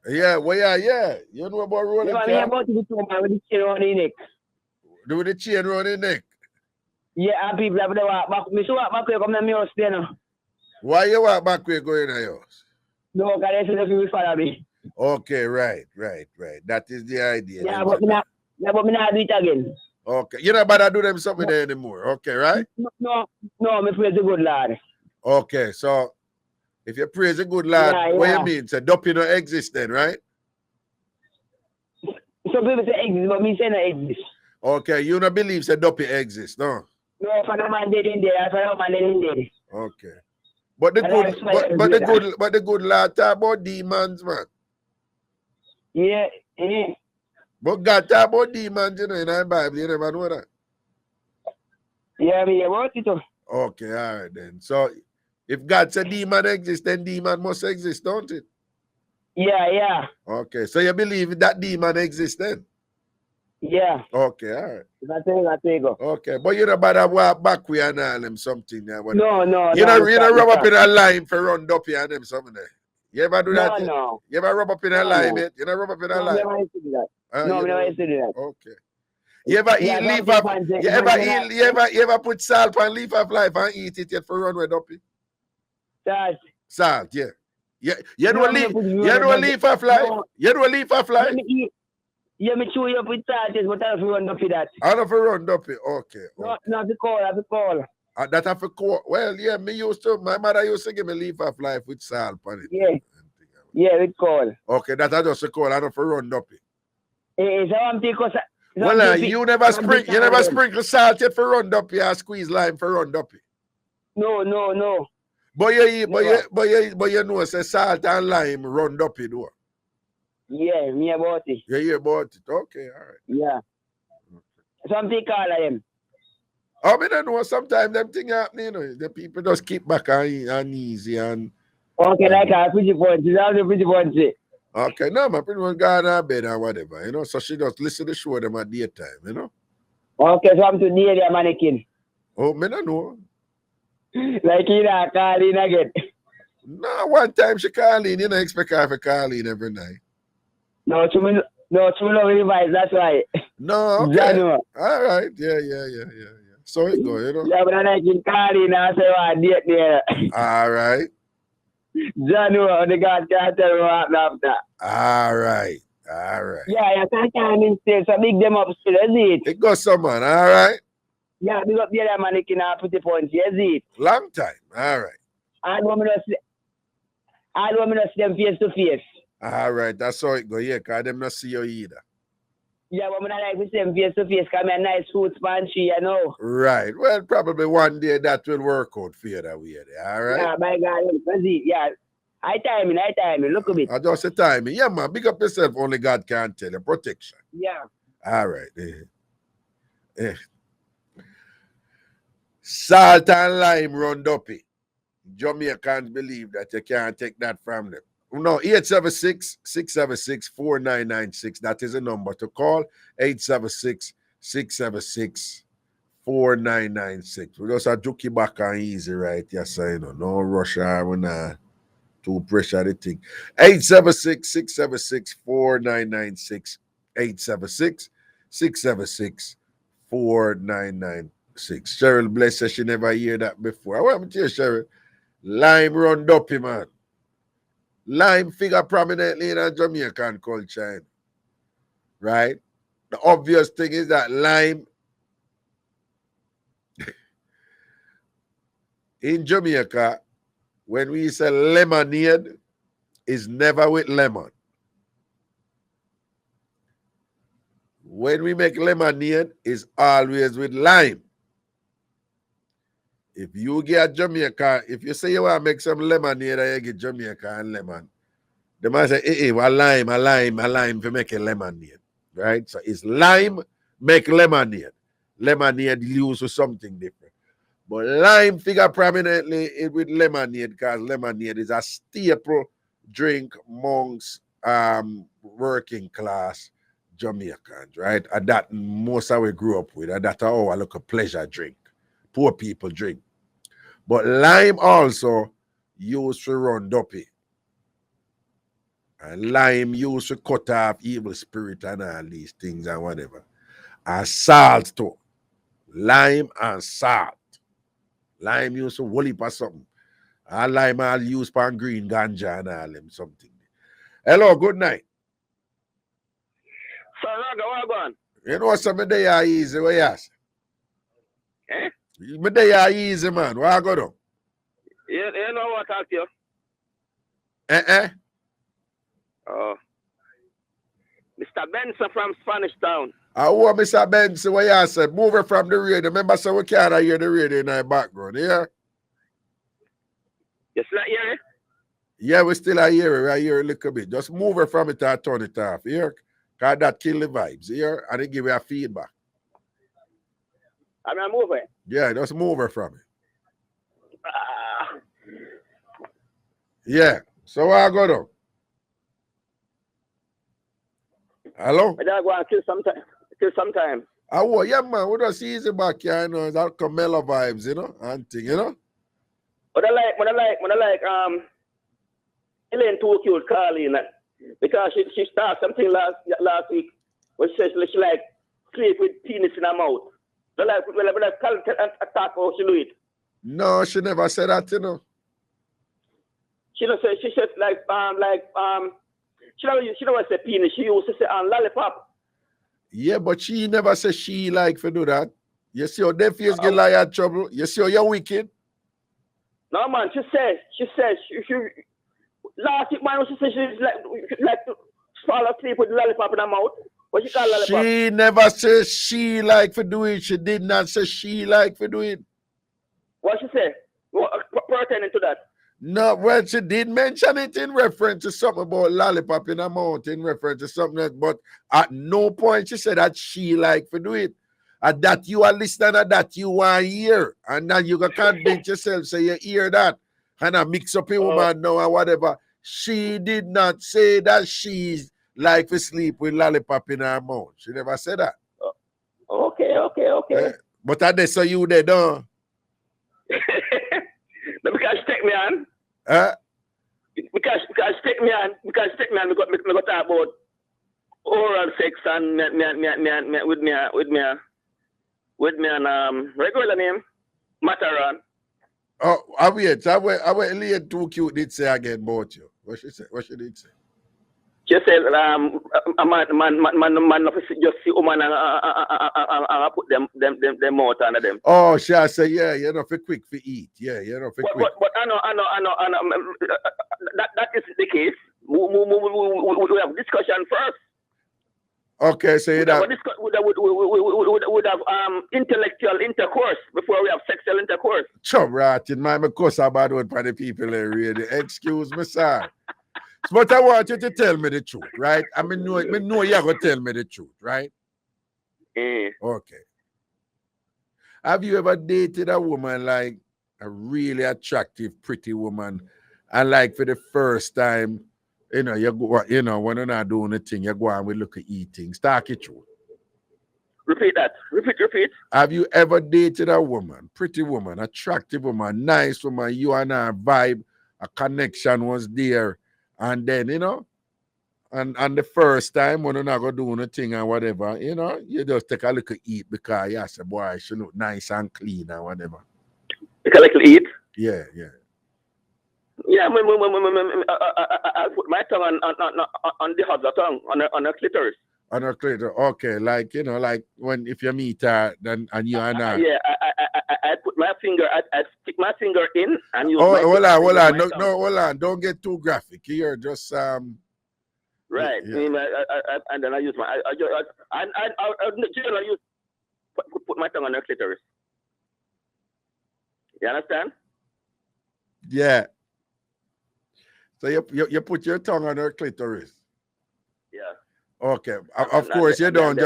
Yeah, well, yeah. You know about rolling calf? Yeah, I'm about to be told, man, with the chain around the neck. Do with the chain around the neck? Yeah, and people have to walk back. Me so walk back here, come to me house there now. Why you walk back where you go in the house? No, because they say that you follow me. Okay, right. That is the idea. Yeah, but me not do it again. Okay, you know about to do them something there anymore. Okay, right? No, me praise the good Lord. Okay, so if you praise the good Lord, what you mean? So dopey no exist then, right? Some people say exist, but me say no exist. Okay, you don't believe that dopey exists, no? No, for the man dead in there, for the man dead in there. Okay. But the good Lord talk about demons, man. Yeah. But God talk about demons, you know, in the Bible, you never know that. Yeah, me about it too. Okay, all right then. So if God said demon exists, then demon must exist, don't it? Yeah. Okay, so you believe that demon exists then? Yeah. Okay, all right. That's it. Okay, but you know about that walk back we and all them something there. No. You know rub up in a line for run up here and them something there. You ever do that? No. You ever rub up in a line, mate? You know rub up in a line? No, I never used to do that. No, I never used to do that. Okay. You ever eat leaf of you ever put salt on leaf of life and eat it yet for run with up? Salt, yeah. You know leaf of life? You know leaf of life? Yeah, me chew you up with salt, but I have to run up with that. I have to run up it. Okay. No, I have to call. That have to call. Well, yeah, my mother used to give me leaf of life with salt on it. Yeah, with call. Okay, that I just a call. I don't have to run up it. So I'm because well, you never sprinkle salt yet for run up here, squeeze lime for run up it. No. But you know, say salt and lime run up it though. Yeah, me about it. You hear about it? Okay, all right. Yeah. Something call him. I mean, I know sometimes them things happen, you know. The people just keep back and easy and. Okay, like a pretty point. That's a pretty point. Okay, no, my pretty much gone to bed and whatever, you know. So she just listen to the show them at daytime, you know. Okay, so I'm to near the mannequin. Oh, me don't know. Like you know, call in again. No, one time she call in, you know, expect her to call in every night. No, to me no revise, that's why. No, okay. Janu. All right, yeah. So it go, you know. Yeah, but I can call in and say what date there. All right. Janu, the God can't tell me what happened after. All right. Yeah, sometimes instead, so big them up still, is it? It goes some man, all right. Yeah, big up the other mannequin and put the points, is it? Long time, all right. I don't want to see them face to face. All right, that's how it go, yeah, because them not see you either. Yeah, but I like to see them face to face because I'm a nice food sponge, you know. Right, well, probably one day that will work out for you that way, all right? Yeah, my God, is it? Yeah. I time it, look at it. I just say timing. Yeah, man, big up yourself, only God can tell you. Protection. Yeah. All right. Salt and lime run duppy. Jamaicans believe that you can't take that from them. No, 876-676-4996. That is a number to call. 876-676-4996. We just a juky back and easy, right? Yes, I know. No rush hour, we're not too pressure the thing. 876-676-4996. 876-676-4996. Cheryl Bless says she never hear that before. I want to tell you, Cheryl. Lime run duppy, man. Lime figure prominently in a Jamaican culture. Right? The obvious thing is that lime in Jamaica, when we say lemonade, is never with lemon. When we make lemonade, is always with lime. If you get Jamaica, if you say you want to make some lemonade and you get Jamaica and lemon, they might say, a lime to make a lemonade. Right? So it's lime, make lemonade. Lemonade used for something different. But lime figure prominently with lemonade because lemonade is a staple drink amongst working class Jamaicans, right? And that most of we grew up with. And that's our look a pleasure drink. Poor people drink. But lime also used to run duppy. And lime used to cut off evil spirit and all these things and whatever. And salt too. Lime and salt. Lime used to whole heap or something. And lime all used for green ganja and all them something. Hello, good night. So, Raga, what going? You know something they are easy, what you ask? Eh? But they are easy, man. What I go do? You know what I talk to you? Oh. Mr. Benson from Spanish Town. I want Mr. Benson, what you said? Move it from the radio. Remember, so we can't hear the radio in our background, yeah? You still hear it? Yeah, we still hear it. I hear a little bit. Just move it from it and turn it off, here. Because that kill the vibes, here. And it give you a feedback. I'm going to move it. Yeah, just move it from it. Yeah. So what I go do? Hello? I don't want to kill sometime. Oh, yeah, man. We just easy back here, you know. That Camilla vibes, you know, and thing, you know. But I like, Elaine too cute calling because she started something last week when she says she like sleep with penis in her mouth. So like, when I attack how she do it. No, she never said that, you know. She don't say, she said she never say penis, she used to say lollipop. Yeah, but she never said she like to do that. You see how their face get like had trouble? You see how you're wicked? No, man, she says, last week, man, she said she like to fall asleep with lollipop in her mouth. What she call lollipop? She never said she like to do it. She did not say she like to do it. What she say? Pertaining to that. No, well, she did mention it in reference to something about lollipop in her mouth, in reference to something else, but at no point she said that she like to do it. And that you are listening and that you want to hear. And then you can convince yourself, say you hear that. And I mix up a woman now or whatever. She did not say that she's like to sleep with lollipop in her mouth. She never said that. Okay. But I so you there, don't? Because she take me on. Because she take me on. We got talk about oral sex and with me and regular name Mataran. Oh, I wait Leah too cute did say again about you. What she say? What she did say? She said a man just see woman and put them out under them. Oh, she say, yeah, you're not for quick for eat. Yeah, you're not for quick. But I know that isn't the case. We have discussion first. Okay, so you have would have intellectual intercourse before we have sexual intercourse. chum rotting, my cuss about one for the people there really. Excuse me, sir. But I want you to tell me the truth, right? I mean, know you're going to tell me the truth, right? Okay. Have you ever dated a woman, like a really attractive, pretty woman, and like for the first time, you know, you go, you know, when you're not doing a thing, you go and we look at eating. Talk it true. Repeat that. Repeat. Have you ever dated a woman, pretty woman, attractive woman, nice woman, you and her vibe, a connection was there, and then, you know, and the first time when you're not going to do anything or whatever, you know, you just take a look at eat because you say, boy, she look nice and clean or whatever. Take a little eat? Yeah. Yeah, I put my tongue on the other tongue, on her clitoris. On her clitoris, okay, like, you know, like when if you meet her, then and you and her. Yeah, I put my finger, I stick my finger in and use. Oh, hold on, hold on, don't get too graphic here. Just Right, yeah. And then I use my, I generally use put my tongue on her clitoris. You understand? Yeah. So you put your tongue on her clitoris. Yeah. Okay. Of course, you don't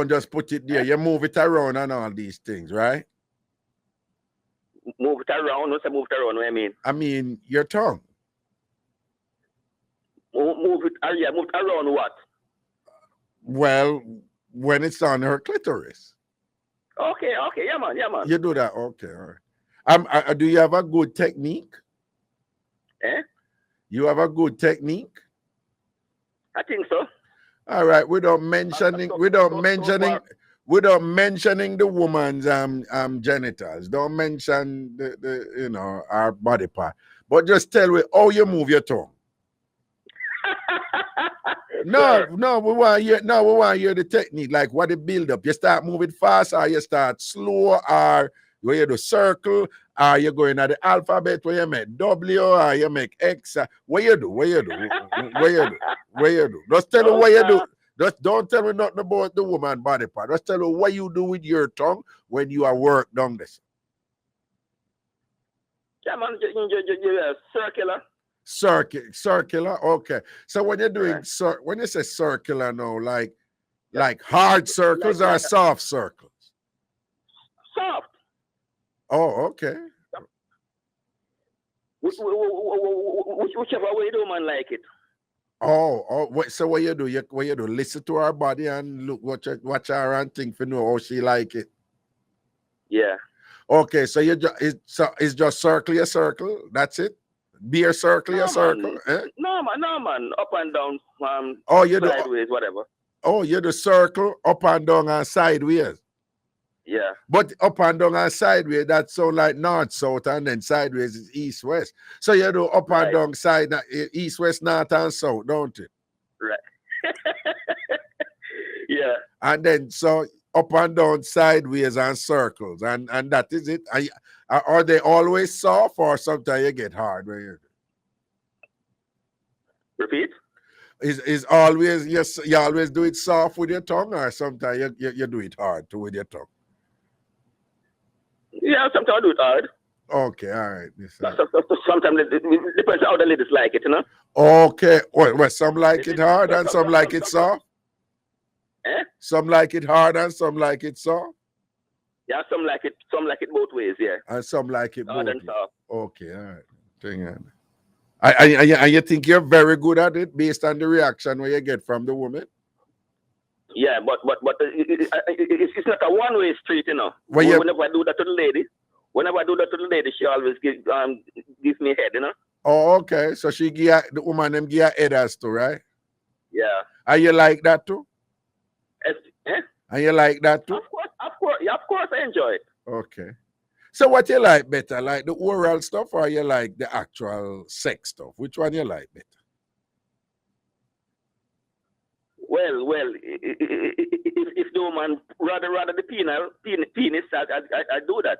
just put it there. You move it around and all these things, right? Move it around. What's move it around? What I mean? I mean your tongue. Move it. Yeah, move it around what? Well, when it's on her clitoris. Okay. Yeah, man. You do that. Okay. All right. Do you have a good technique? You have a good technique? I think so. All right, without mentioning the woman's genitals. Don't mention the you know, our body part. But just tell me how you move your tongue. No, we want to hear the technique, like what the build up. You start moving fast, or you start slow, or where you do circle, or you going at the alphabet where you make W, or you make X. What you do? Just tell me what you do. Just don't tell me nothing about the woman body part. Just tell me what you do with your tongue when you are work down this. Yeah, man, circular. Circular, okay. So when you're doing when you say circular now, like hard circles or soft circles? Soft. Oh, okay. Whichever way do man like it. So what you do? Listen to her body and look, watch her and think for know how she like it. Yeah. Okay, so it's just circle a circle. That's it. Be a circle, circle. Eh? No man. Up and down. You sideways, whatever. Oh, you do circle up and down and sideways. Yeah. But up and down and sideways, that sound like north, south, and then sideways is east, west. So you do up and down side, east, west, north, and south, don't it? Right. Yeah. And then so up and down, sideways, and circles, and that is it. Are they always soft, or sometimes you get hard? Repeat. Is always you always do it soft with your tongue, or sometimes you do it hard too with your tongue? Yeah, sometimes I do it hard. Okay, all right. Yes, sir. Sometimes it depends how the ladies like it, you know. Okay. Well, some like it hard and some like it soft. Eh? Some like it hard and some like it soft. Yeah, some like it both ways, yeah. And some like it Hard both. and soft. Okay, all right. Thing on. And you think you're very good at it based on the reaction where you get from the woman? Yeah, but it's not a one-way street, you know. Well, whenever I do that to the lady, she always gives me head, you know. Oh, okay. So she give the woman them give her headers too, right? Yeah. And you like that too? Eh? And you like that too? Of course, I enjoy it. Okay. So what you like better, like the oral stuff or you like the actual sex stuff? Which one you like better? Well, if the woman rather the penis, I do that.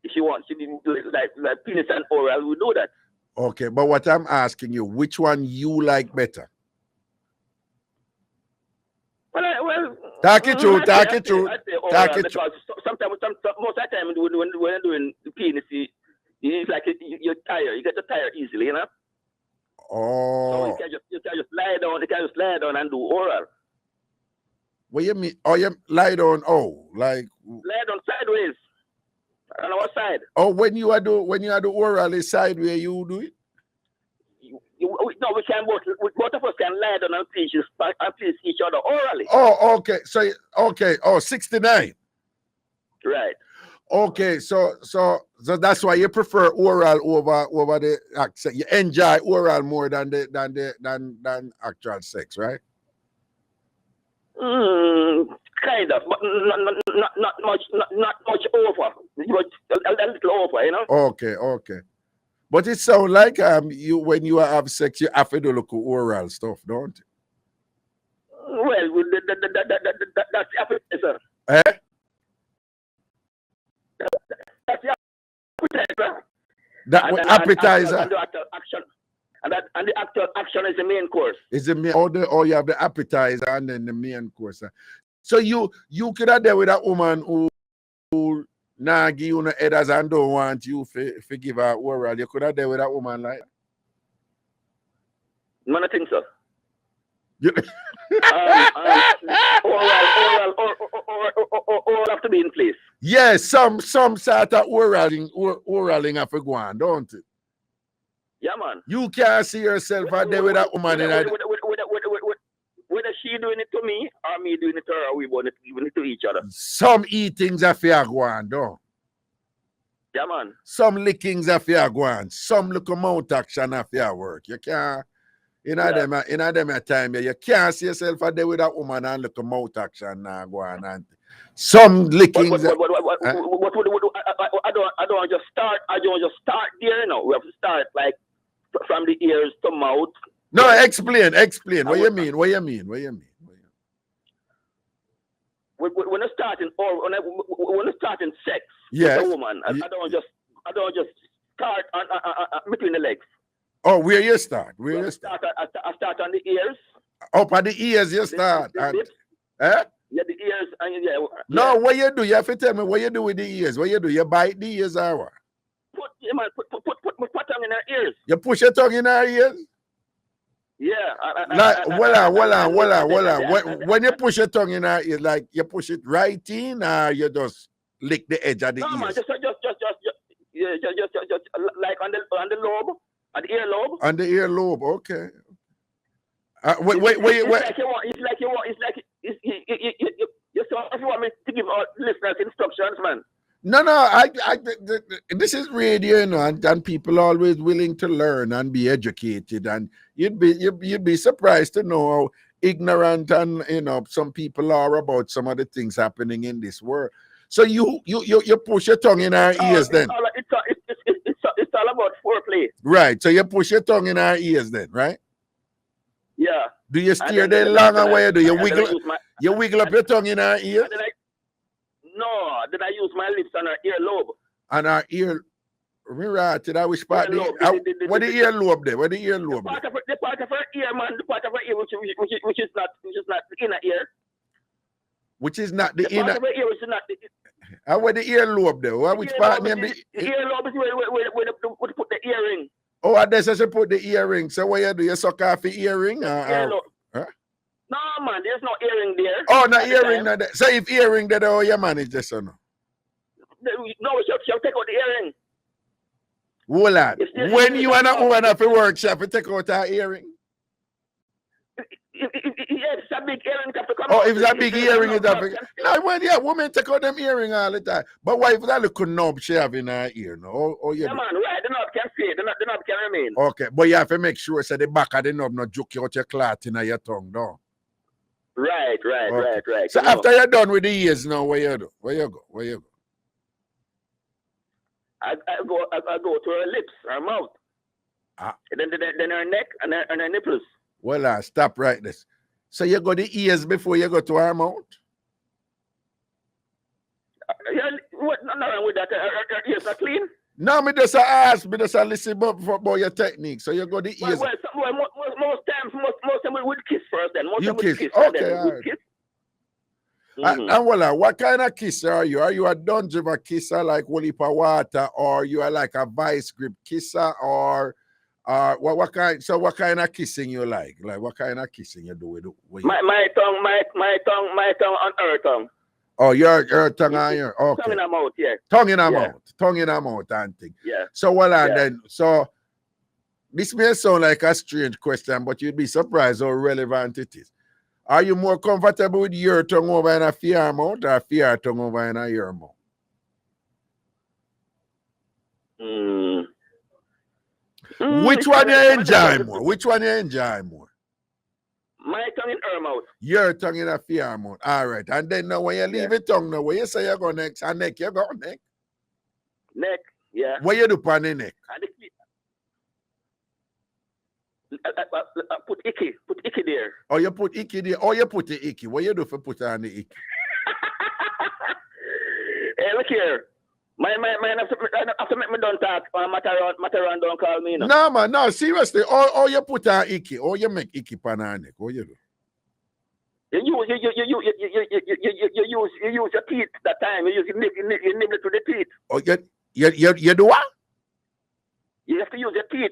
If she wants, she do like penis and oral, we do that. Okay, but what I'm asking you, which one you like better? Well, talk it through. Talk it through. Sometimes, most of the time when you're doing the penis, it's like you're tired. You get tired easily, you know. Oh. So you can just lie down. You can just lie down and do oral. What you mean? Oh, you lie down. Oh, like lie down sideways. On our side. Oh, when you are do oral is sideways, you do it. No, we can both of us can lie down and please each other orally. Oh, okay. So okay. Oh, 69. Right. Okay, so that's why you prefer oral over the accent. You enjoy oral more than actual sex, right? Kind of, but not much over. But a little over, you know. Okay. But it sounds like you when you have sex, you have to do look oral stuff, don't you? Well, that's the appetizer. Eh? That's the appetizer. That appetizer. And the actual action. And the actual action is the main course. Is the main? Oh, you have the appetizer and then the main course. So you could have there with that woman who nah give you no headers and don't want you to give her oral. You could have there with that woman like that? No, I think so. Oral have to be in place. Yes, some sort of oraling have to go on, don't it? Yeah, man. You can't see yourself out there with that woman in that. Whether she doing it to me or me doing it to her, or we want it giving it to each other. Some eatings are fair go on, though. Yeah, man. Some lickings are fair go on. Some little mouth action are fair work. You can't, them time, you can't see yourself out there with that woman and little mouth action now go on. And some lickings. I don't just start. I don't just start there. You know, we have to start like from the ears to mouth. No, explain. What you mean? When I start in sex with a woman, I don't just start between the legs. Oh, where you start? I start on the ears. Up at the ears you start. Yeah, the ears and No, what you do? You have to tell me what you do with the ears. What you do? You bite the ears or what? Put my tongue in her ears. You push your tongue in her ears? Yeah. Hold on. When you push your tongue in her ears, like you push it right in, or you just lick the edge of the ears? No, man, just like on the lobe, on the ear lobe. On the ear lobe, okay. If you want me to give our listeners instructions, man. No. This is radio, you know, and people are always willing to learn and be educated, and you'd be surprised to know how ignorant and some people are about some of the things happening in this world. So you push your tongue in our ears then. It's all about foreplay. Right. So you push your tongue in our ears then, right? Yeah. Do you steer there long away? Do you wiggle? You wiggle up your tongue in our ears? No, then I use my lips on her earlobe. On her ear, right? Did I wish part what the earlobe there? What the earlobe? The part of her ear, man. The part of her ear which is not the inner ear. Which is not the inner. Part of her ear which is not And where the earlobe there? Which part name the earlobe is where we put the earring. Oh, and then she put the earring. So what you do? You suck off the earring? Huh? No, man, there's no earring there. Oh, no earring. No, so if earring there, how you manage this or no? No, she'll take out the earring. Hold on. When you and a woman have to work, she have to take out her earring? If it's a big earring, it have to come Oh, out. if it's a big earring, it have to... No, when, yeah, women take out them earring all the time. But why if that little knob she have in her ear, no? Oh, yeah, man, right, the knob can stay, the knob can remain. Okay, but you have to make sure so the back of the knob not juke out your clot in your tongue, no? Right. So after you're done with the ears now, where you do? Where you go? I go to her lips, her mouth. And then her neck and her nipples. Well, stop right this. So you go the ears before you go to her mouth? What? No, with that. Her ears are clean? No, me just ask, me just listen about your technique. So you go the ears. Well, most times we would kiss first, then most you times kiss. Kiss, okay, all right. Kiss. And well, what kind of kisser are you? Are you a dungeon kisser like Wolipa Water, or you are like a vice grip kisser, or what kind? So what kind of kissing you like? Like what kind of kissing you do with my tongue on her tongue. Oh, your tongue on your okay. Tongue in her mouth, yeah. Tongue in her mouth and thing. Yeah. So then so this may sound like a strange question, but you'd be surprised how relevant it is. Are you more comfortable with your tongue over in a fear mouth or fear tongue over in a your mouth? Which one you enjoy more? Which one you enjoy more? My tongue in her mouth. Your tongue in a fear mouth. All right. And then now when you leave your tongue now, where you say you go next? And neck, you go neck? Neck, yeah. What you do on the neck? Put icky there. Oh, you put icky there. Oh, you put the icky. What you do for put on the icky? Hey, look here. My after make me don't talk, Mataran don't call me. No, man, no, seriously. Or you put on icky, or you make icky pan on neck. What you do? You use your teeth that time. You nibble to the teeth. Oh, you do what? You have to use your teeth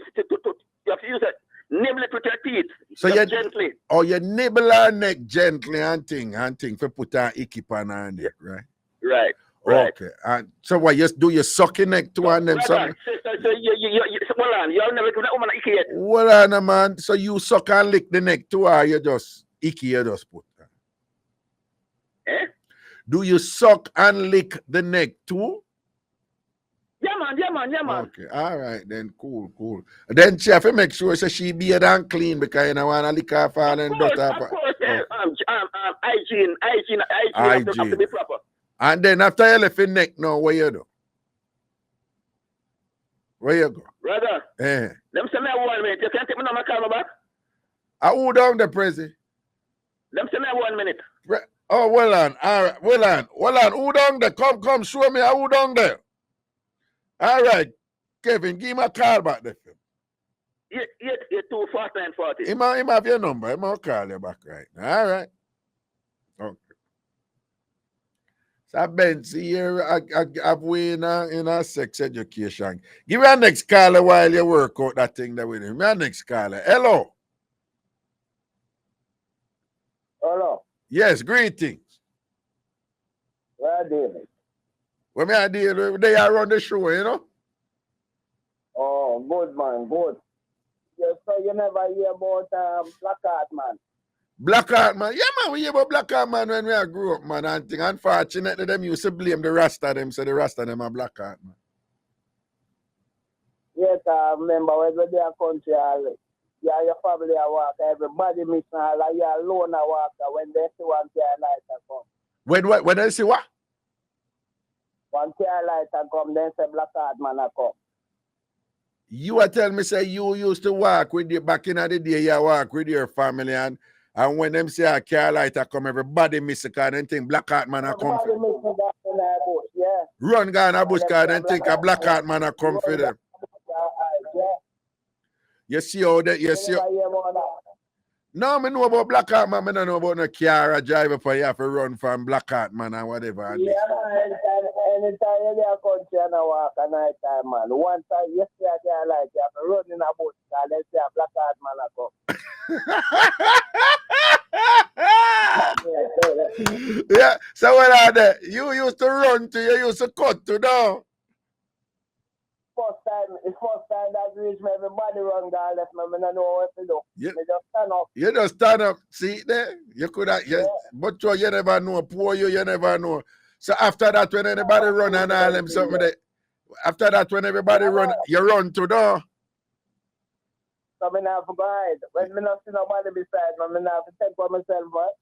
you have to use it. Nibble it with your teeth. So you gently. Oh, you nibble her neck gently and thing for put her icky pan on neck, right? Right. Okay. And so what you do? You suck your neck to and them something. So well on. You'll never give that woman an icky yet. Well on, man. So you suck and lick the neck to her. You just icky. You just put. Eh? Do you suck and lick the neck too? Yeah, man. Okay, all right then, cool. Then she have to make sure so she beard and clean because you don't want to lick off all and dust off. Of course, hygiene have to be proper. And then after you left your neck now, what you do? Where you go? Brother, them say me 1 minute. You can't take me no call me back? I who down the prison? Them say me 1 minute. Oh, well on. All right, well on. Who down there? Come, show me who down there. All right, Kevin, give me a call back there. You're 24940. He have your number. He might call you back right now. All right. Okay. So Ben, see here, I've in a sex education. Give me a next caller while you work out that thing that with him. Me a next caller. Hello. Hello. Yes, greetings. Where are you? What me I deal with? They are on the show, you know? Oh, good, man, good. Yes, so you never hear about Black Heart, man. Black Heart, man. Yeah, man, we hear about Black Heart, man, when we grew up, man. And thing. Unfortunately, them used to blame the Rasta, them, so the Rasta, them are Black Heart, man. Yes, I remember when they are country, yeah, your family are walk, everybody missing, you alone are walk, when they see one car lighter come. When they see what? One car lighter come, then say Black Heart, man, come. You are telling me, say, you used to walk with you back in the day, you walk with your family, and when them say a car lighter come, everybody miss a car and think Black Heart, man, come for them. Yeah. Run down a bush car and think a Black Heart, man, come for them. You see how that, you see. No, I know about Black Heart, man. I don't know about no car or driver for you have to run from Black Heart, man, or whatever. Yeah, Anytime you get a country and a walk at night time, man. One time, yesterday, I can't like, you have to run in a boat, and let's say a black card man a come. Yeah, so what are they? You used to run to, you used to cut to now. It's first time that reach me, everybody run down left me, I don't know what to do. Yeah. Me just stand up. You just stand up, see there? You could have, yes, but you never know, poor you never know. So after that, when anybody run and all them something there, after that, when everybody run, you run to door. So I have to go hide. When I not see nobody beside me, I have to take for myself, but.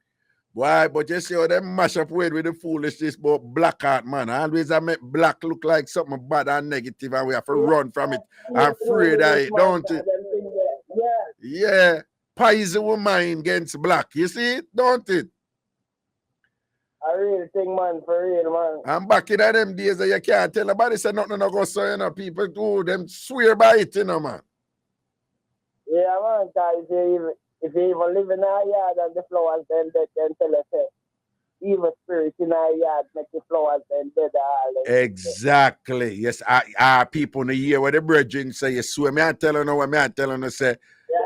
Why? But you see how them mash up with the foolishness about black art, man. Always I make black look like something bad and negative, and we have to run from it. I'm afraid of it, don't it? Yeah. Poison your mind against black. You see it, don't it? A real thing, man, for real, man. I'm back in them days that you can't tell nobody say nothing no go so, you know, people do them swear by it, you know, man. Yeah, man, because if you even live in our yard and the flowers then dead, then tell us, evil spirit in our yard make the flowers then dead. Exactly. Yes, people in the year where the brethren say, you swear, me I telling you what me I telling you say.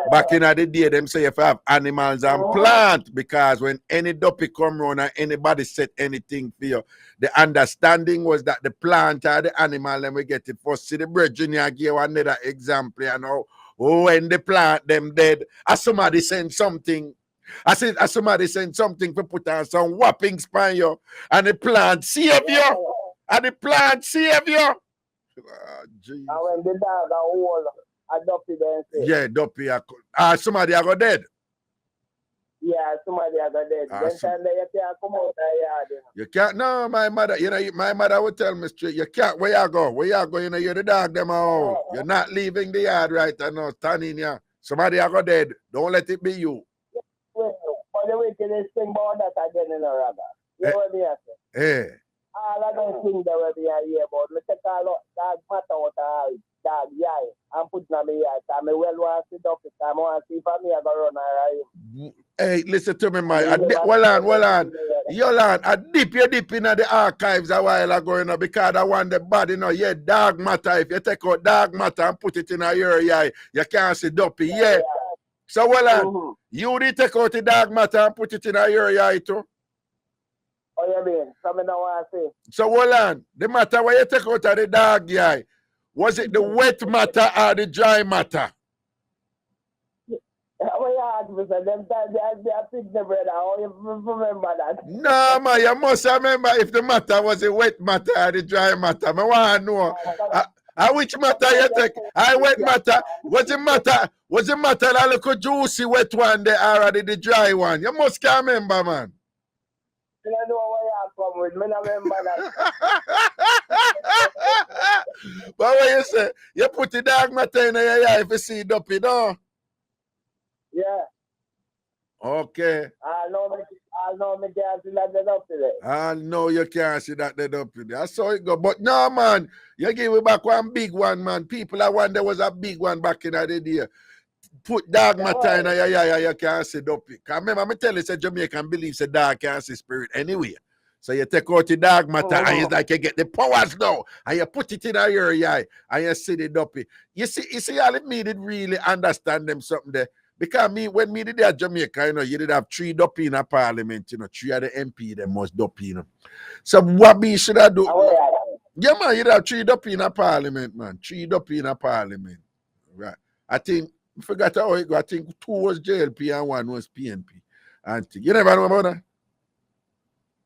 Back in the day, them say if I have animals and plant, because when any duppy come around and anybody said anything for you, the understanding was that the plant or the animal, and we get it first. See the brethren, I give another example, you know. Oh, when the plant them dead, as somebody send something. I said, as somebody send something to put on some whoppings on you, and the plant save you, and the plant save you. Oh, and when the dog are old, a duppy then say. Yeah, duppy. Somebody are go dead. Yeah, somebody are go dead. Then time you can't come out of the yard. You can't. No, my mother. You know, my mother would tell me straight. You can't. Where you go? Where you go? You know, you're the dog. Them out. You're not leaving the yard right now. Standing here. Somebody are go dead. Don't let it be you. But the wickedest thing about that again in a rubber. You know what I say? All of those things that will be here about. Me take a lot dog matter out of dog yai and put in my yard. I may well want to sit up. I want to see if me I go run around. Hey, listen to me, man. Hold on. Yolanda, I dip in the archives a while ago, you know, because I want the body, you know, yeah, dog matter. If you take out dog matter and put it in your eye, you can't see duppy, yeah. So, you did take out the dog matter and put it in your eye too? Oh, you mean? Something I want to say. So, the matter where you take out of the dog eye, was it the wet matter or the dry matter? Them time they are pick the bread. How you remember that? No, man, you must remember if the matter was a wet matter or the dry matter. I want to know. Which matter you take? Wet matter. Was the matter that little juicy wet one there or the dry one? You must can't remember, man. I don't know where you come with. I don't remember that. But what you say? You put the dog matter in your eye if you see it up, you know? Yeah. Okay. I know me can't see that dead up today. I know you can't see that dead up today. I saw it go. But no, man, you give me back one big one, man. People, I wonder there was a big one back in the day. Put dog matter in your eye, you can't see duppy. Because remember, I tell you, say Jamaican believes a dog can't see spirit anyway. So you take out the dog matter and it's like you get the powers now. And you put it in your eye and you see the duppy. You see, all it made it really understand them something there. Because when me did that Jamaica, you know, you did have 3 duppy in a parliament, you know, 3 of the MP, them most duppy, you know. So what we should have do? Yeah, man, you have 3 duppy in a parliament, man. 3 duppy in a parliament. Right. I think, I forgot how it go. I think 2 was JLP and 1 was PNP. And you never know about that?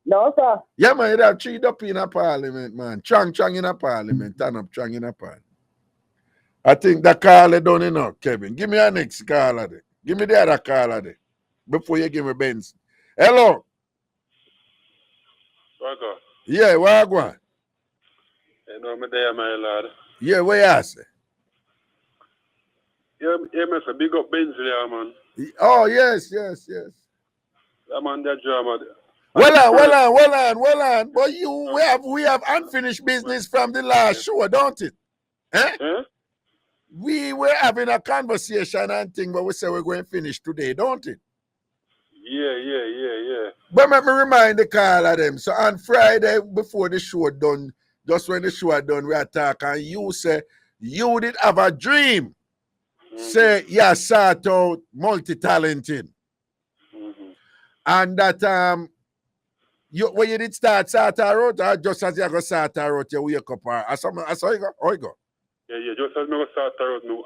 No, sir. Yeah, man, you have 3 duppy in a parliament, man. Chang in a parliament. Turn up Chang in a parliament. I think the caller done enough, Kevin. Give me a next caller there. Give me the other caller there. Before you give me Benz. Hello. Wagwan. Yeah, Wagwan. You know me there, my lad. Yeah, where you say? Yeah, me say big up Bensley, man. Oh, yes. Yeah, man, that drama. Well on. But we have unfinished business from the last show, don't it? Eh? We were having a conversation and thing, but we say we're going to finish today, don't it? Yeah. But let me remind the caller them. So on Friday, before the show done, just when the show are done, we attack, and you say you did have a dream. Say you sort out multi-talented. And that you when you did start sort out, or just as you go sort out, you wake up, or something. I saw you go. How you go? Yeah, just as me start out, me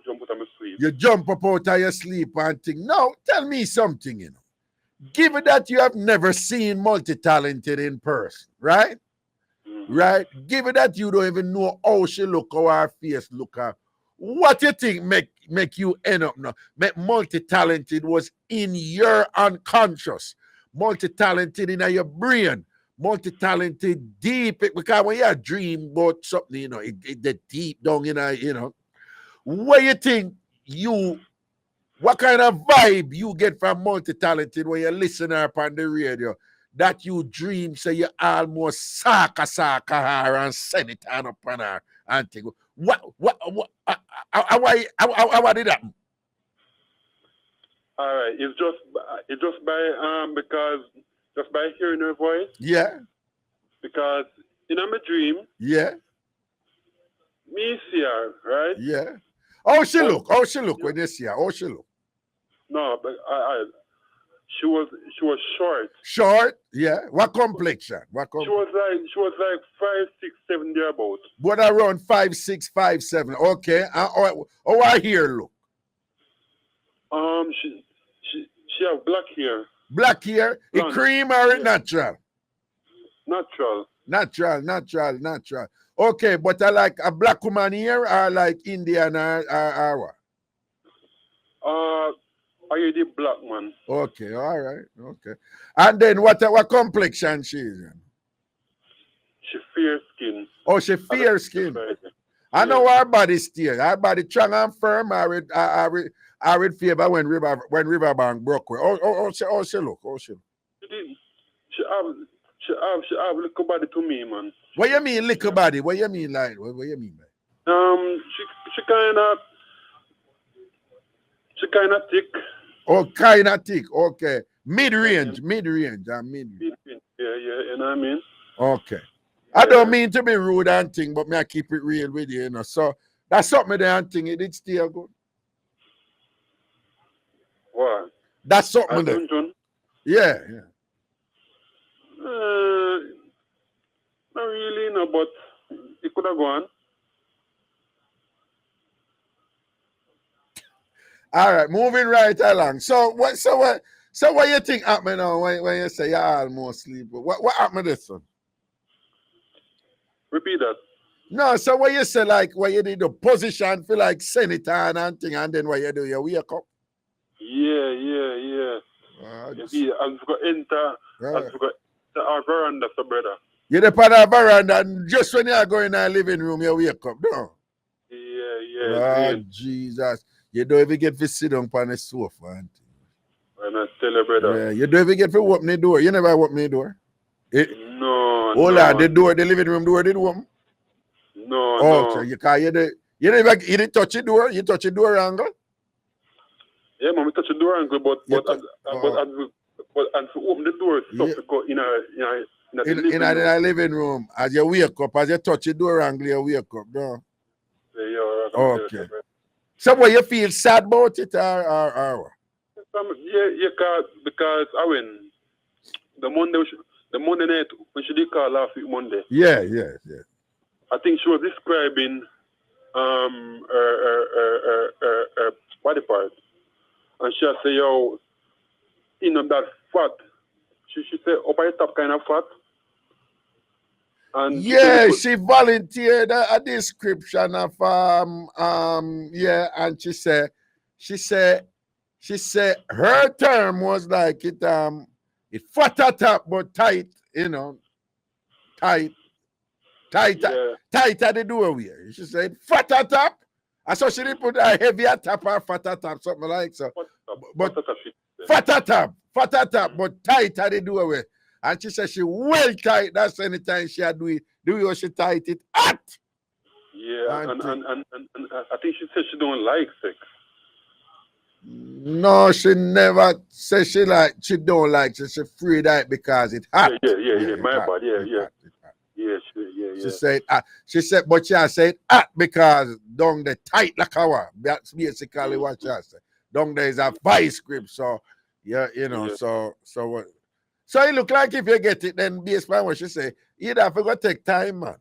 jump out of my sleep. You jump up out of your sleep and think. Now, tell me something, you know. Given that you have never seen multi-talented in person, right? Right? Given that you don't even know how she look, how her face look, what you think make you end up now? Make multi-talented was in your unconscious, multi-talented in your brain, multi-talented deep, because when you dream about something, you know, it deep down in you know. What you think what kind of vibe you get from multi-talented when you listen up on the radio that you dream say you almost saka her and send it on up on her and think, how did that? All right, it's just by hearing her voice. Yeah. Because in my dream, yeah, me see her, right? Yeah. How she look? How she look when you see her? How she look? No, but she was short. Short? Yeah. What complexion? She was like 5, 6, 7 thereabouts. But around 5, 6, 5, 7. Okay. How I hair look? She have black hair. Black hair? It cream or it natural? Natural. Okay, but I like a black woman here or like Indian or what? Are you the black man? Okay, all right, okay. And then what complexion she is? She fair skin. Oh, she fair skin. I know her body still. Her body strong and firm. I would favor when Riverbank broke. Oh, she look. She have little body to me, man. What you mean little body? What you mean like? What you mean like? She kind of thick. Oh, kind of thick. Okay, mid-range. Yeah, you know what I mean. Okay. I don't mean to be rude and thing, but me I keep it real with you, you know. So that's something there and thing. It still good. What? That's something there. Yeah. Not really, no, but it could have gone. All right, moving right along. So what you think happened now when you say you almost sleep? What happened this one? Repeat that. No, so what you say, like what you did the position feel like senator and thing, and then what you do, you wake up? Yeah. I forgot enter. I forgot our veranda, so brother. You're the part of veranda, and just when you're going in the living room, you wake up, no? Yeah. Oh, Jesus. You don't even get to sit down on the sofa. And I tell you, brother. Yeah, you don't even get to open the door. You never open the door. No. Hold on, the living room door did open? No. So you didn't touch the door? You touch the door angle? Yeah, man, we touch the door angle, but to open the door, stuff to go in the living room. As you wake up, as you touch the door angle, you wake up, no? Yeah, okay. So what you feel sad about it or what? Yeah, because I went the Monday night when she did call last week Monday. Yeah. I think she was describing her body part, and she said, "Yo, that fat." She said, "Up at the top, kind of fat." And she volunteered a description of and she said her term was like it fat at top but tight, you know, tight at the doorway. She said fat at top. I saw she didn't put a heavy at top or fat at top, something like so. But fat at top, but tight at the doorway. And she said she well tight. That's anytime she had do it, she tight it at. Yeah, and I think she said she don't like sex. No, she never said she don't like. She afraid that because it hot. Yeah. My bad. Yeah. Yeah, sure, yeah. She said, but she said because down the tight like our. That's basically what she said. Down there is a vice grip, so yeah, you know, so what? So it look like if you get it, then based on what she say, you'd have to go take time, man.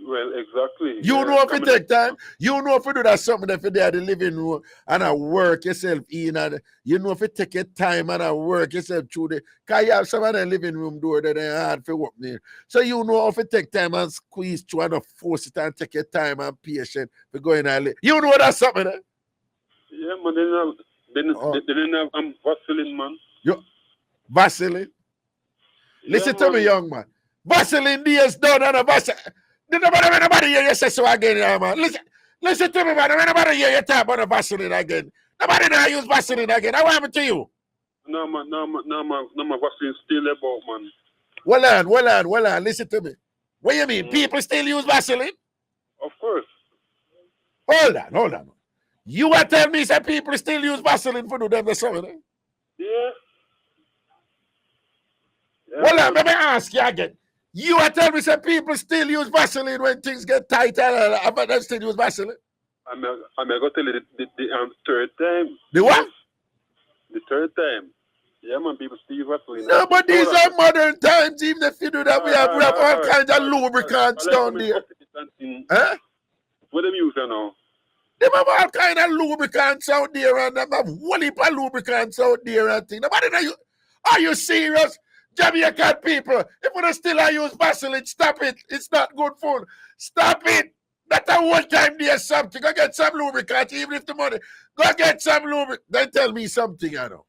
Well, exactly. You know if it take time, you know if you do that something if you're there at the living room and I work yourself in, and you know if you take your time and I work yourself through the, because you have some of the living room door that they hard for work there. So you know if you take time and squeeze through and force it and take your time and patient for going and live. You know that's something there? Yeah, man, they didn't have Vaseline, man. Vaseline? Listen to me, young man. Vaseline days done and a Vaseline. Nobody hear you say so again, man. Listen to me, man. Nobody hear you talk about the Vaseline again. Nobody now use Vaseline again. What happened to you? No, man, Vaseline still about, man. Well on. Listen to me. What you mean? People still use Vaseline? Of course. Hold on. You are telling me that people still use Vaseline for do them the summer? Yeah. Well, let me ask you again. You are telling me that people still use Vaseline when things get tight and they still use Vaseline? I'm going to tell you the third time. The what? The third time. Yeah, man, people still use Vaseline. No, but these are modern times. Even if you do that, we have all kinds of lubricants down there. Huh? What them use now? They have all kinds of lubricants out there and they have whole heap of lubricants out there and things. Nobody know you. Are you serious? Jamaican people, if we still use Vaseline, stop it. It's not good food. Stop it. Not a whole time there's something. Go get some lubricant, even if the money. Go get some lubricant. Then tell me something, I know.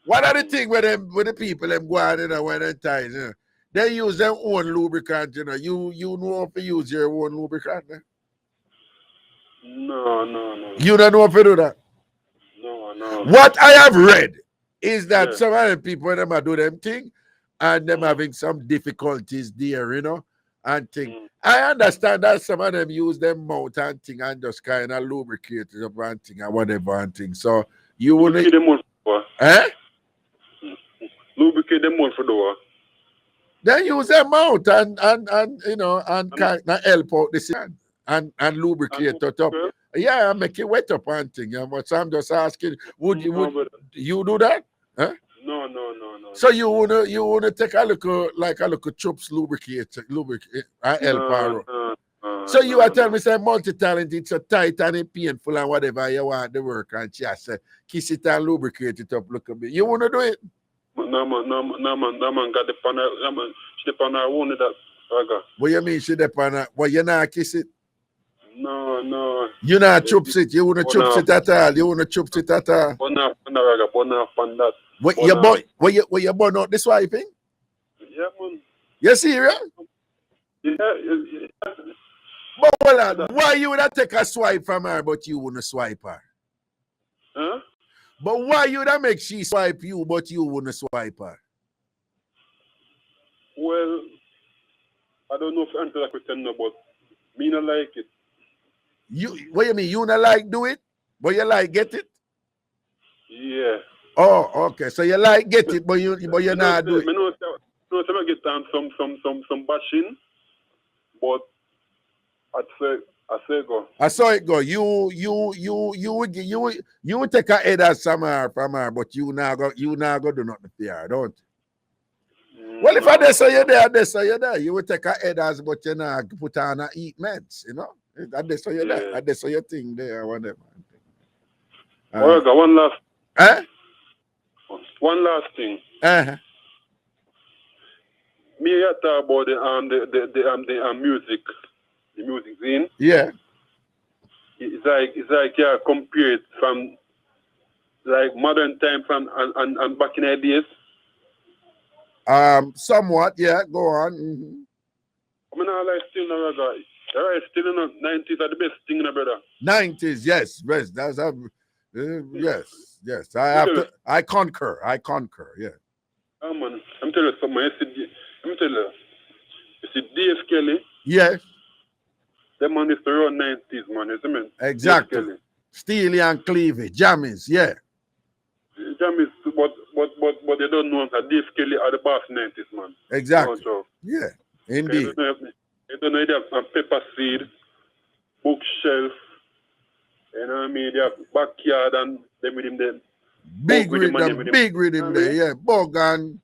What are the things with the people them go on, you know, when they times, you know? They use their own lubricant, you know. You know how to use your own lubricant, eh? No. You don't know how to do that? No. What I have read is that some of the people, when they do them thing, and them having some difficulties there, you know, and thing. I understand that some of them use them mouth and thing and just kind of lubricate it up and thing and whatever and thing. So you wouldn't. Lubricate them eh? Lubricate them for the. Then use their mouth and you know and kind of help out the sand and lubricate it up. Yeah, make it wet up and thing. Yeah, but so I'm just asking, would you do that? Huh? No. So you wanna take a little chops lubricate and help her. So you are telling me say multi-talented, so tight and painful and whatever you want the work and just say kiss it and lubricate it up look a bit. You wanna do it? No man got the panel. No man, she the panel wanted that Raga. What you mean she the panel? Well, you not kiss it? No. You not chops it. You wanna chops it at all? You wanna chops it at all? Burn off that. What you burn out the swiping? Yeah, man. You serious? Yeah. But hold on, why you would take a swipe from her but you wouldn't swipe her? Huh? But why you would make she swipe you but you wouldn't swipe her? Well, I don't know if I answer that question now, but me not like it. What you mean? You not like do it? But you like get it? Yeah. Oh, okay. So you like get it, but you not do it. I know I get some bashing, but I saw it go. You would take a head as from her, but you now go do nothing for her, don't you? Well, if I just say you're there, you would take a head as, but you not put on a eat meds, you know. I just say you're there. I just say your thing there, whatever. One last. One last thing. Me I talk about the music, the music scene. Yeah. It's like yeah, compare it from like modern time from and back in the days. Somewhat, yeah. Go on. I mean, I like still now, guys. All right, still in the 90s are the best thing, brother. 90s, yes, best. That's yes. I concur. Yeah. Oh man, I'm telling you something. I'm telling you. You see, D.S. Kelly. Yes. That man is around 90s, man. Isn't it? Exactly. Steely and Cleavage, Jammies, yeah. jam is but they don't know that Dave Kelly are the boss 90s, man. Exactly. No, Yeah, okay, indeed. they don't know they have some pepper seed, bookshelf, you know what I mean? They have backyard and them with him there. Big rhythm there, yeah. Bug and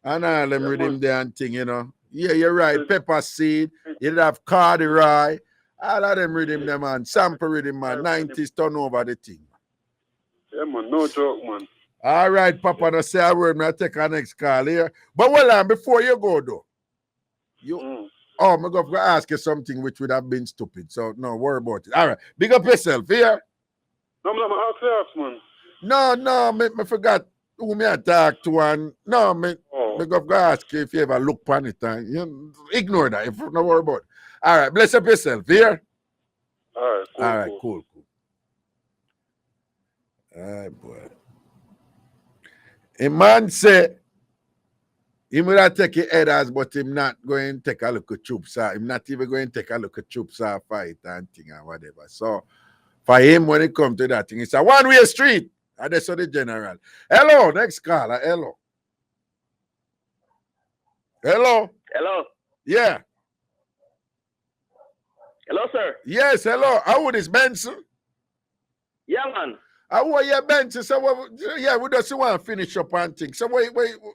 all them rhythm there and thing, you know. Yeah, you're right. Pepper seed, you'd have corduroy, all of them rhythm them, man. Sample rhythm, man. 90s turnover the thing. Yeah, man, no joke, man. All right, Papa, no say a word, man. Take our next call here. But well, before you go, though, I'm going to ask you something which would have been stupid. So, no, worry about it. All right, big up yourself here. No, ask, man. No, me forgot who me I talk to, and no, me go ask you if you ever look upon it, and you ignore that. If no worry about it. All right, bless up yourself here. All right, cool. All right, boy. A man say he will take your headers, but him not going to take a look at troops. Him not even going to take a look at troops fight and thing and whatever. So for him, when it comes to that thing, it's a one-way street. And that's the general. Hello, next caller. Hello. Yeah. Hello, sir. Yes, hello. How is Benson? Yeah, man. How are you, Benson? So, we just want to finish up and things. So, wait,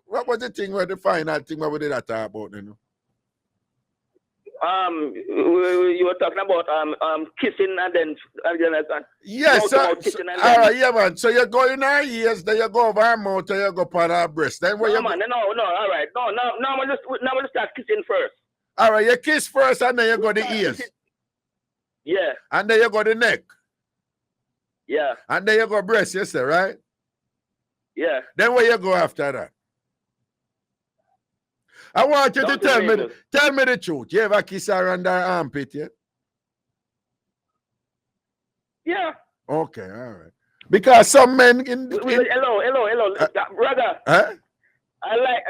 what was the thing where the final thing what we did that talk about, you know? You were talking about kissing and then yes, all right, yeah, man. So you go in our ears, then you go over our mouth, and you go upon our breast. Then where all right, now we just start kissing first. All right, you kiss first, and then you go the ears. Yeah. And then you go the neck. Yeah. And then you go breast, you say, right? Yeah. Then where you go after that? I want you to tell me the truth. You ever kiss her under her armpit yet? Yeah. Okay, all right. Because some men hello, brother. Huh? I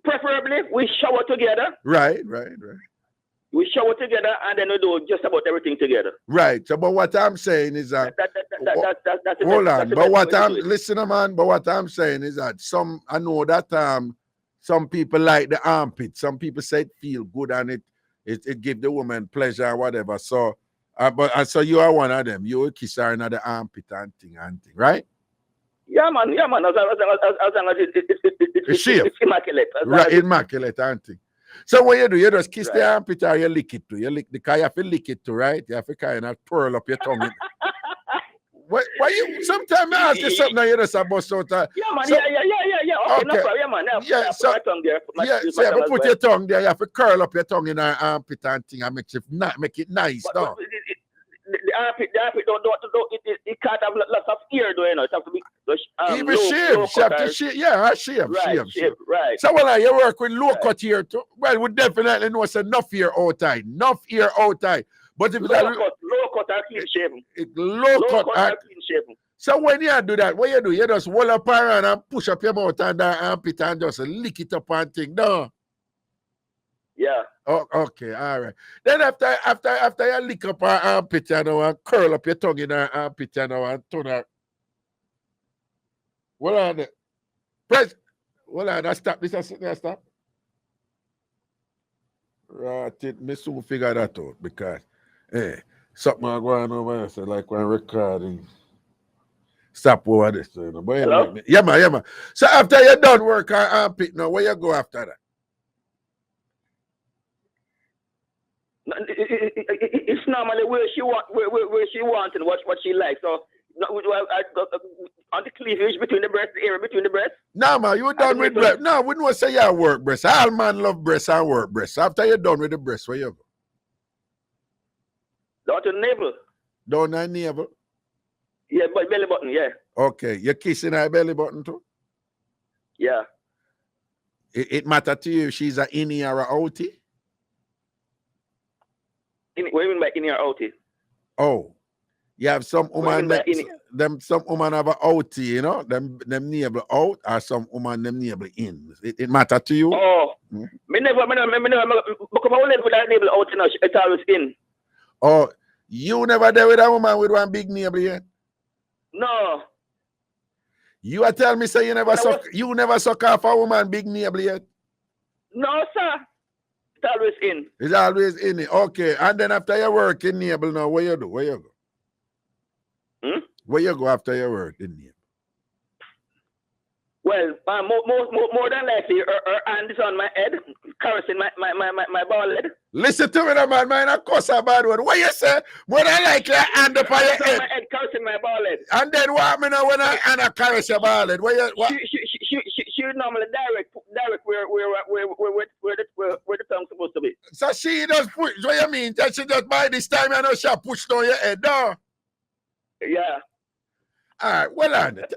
preferably we shower together. Right. We shower together and then we do just about everything together. Right. So, but what I'm saying is that that's hold on. But what I'm saying is that I know that some people like the armpit. Some people say it feel good and it give the woman pleasure or whatever. So, so you are one of them. You will kiss her in the armpit and thing, right? Yeah, man. As long as it's immaculate. Right, immaculate and thing. So what you do, you just kiss the armpit or you lick it too. You have to lick it too, right? You have to kind of twirl up your tongue. Why you sometimes I ask you something and you just bust out. Yeah, man. Okay, no problem. Yeah, man. So you have to put your tongue there. You have to curl up your tongue in her armpit and thing and make it nice. But the armpit don't it can't have lots of ear, though, you know. It have to be even shave. She have to shave. Yeah, shave. Right. So when you work with low cut ear too, well, we definitely know it's enough ear outside. But if low cut or clean shaven. Low cut or clean shaven. So when you do that, what you do? You just roll up around and push up your mouth and the armpit and just lick it up and thing. No. Yeah. Oh, okay, all right. Then after you lick up her armpit, you know, and curl up your tongue in her armpit, you know, and turn her. Hold on there. Press. Hold on, stop. Stop. Right, me soon figure that out because, something going over here, so like when recording. Stop over this, you know. But hello? Yeah, man. So after you're done work her armpit, now where you go after that? It's normally where she wants and what she likes. So on the cleavage between the breasts, the area between the breasts. No, man, you done with breast. No, we don't say you work breast. All man love breast and work breast. After you're done with the breast, where you go? Down to the navel. Down to the navel? Yeah, but belly button, yeah. Okay, you're kissing her belly button too? Yeah. It matter to you if she's an innie or an outie? What do you mean by innie or outie? Oh, you have some woman some woman have an outie, you know, them navel out, or some woman them navel in. It matter to you? Oh, me never because I never with that navel out, you know, it's always in. Oh, you never there with a woman with one big navel yet? No. You are telling me, say you never suck off a woman big navel yet? No, sir. It's always in. It's always in it. Okay. And then after your work in navel now, where you do? Where you go? Where you go after your work in navel? Well, more than likely, her hand is on my head, caressing my ball head. Listen to me, man. Man, of course, a bad one. What you say? More than likely, hand up on your head. My head caressing my ball head. And then what me know when I caress your ball head? What? She normally direct where the tongue's supposed to be. So she does push. What you mean? That she just by this time I know she pushed on your head, no? Yeah. All right. Well on it.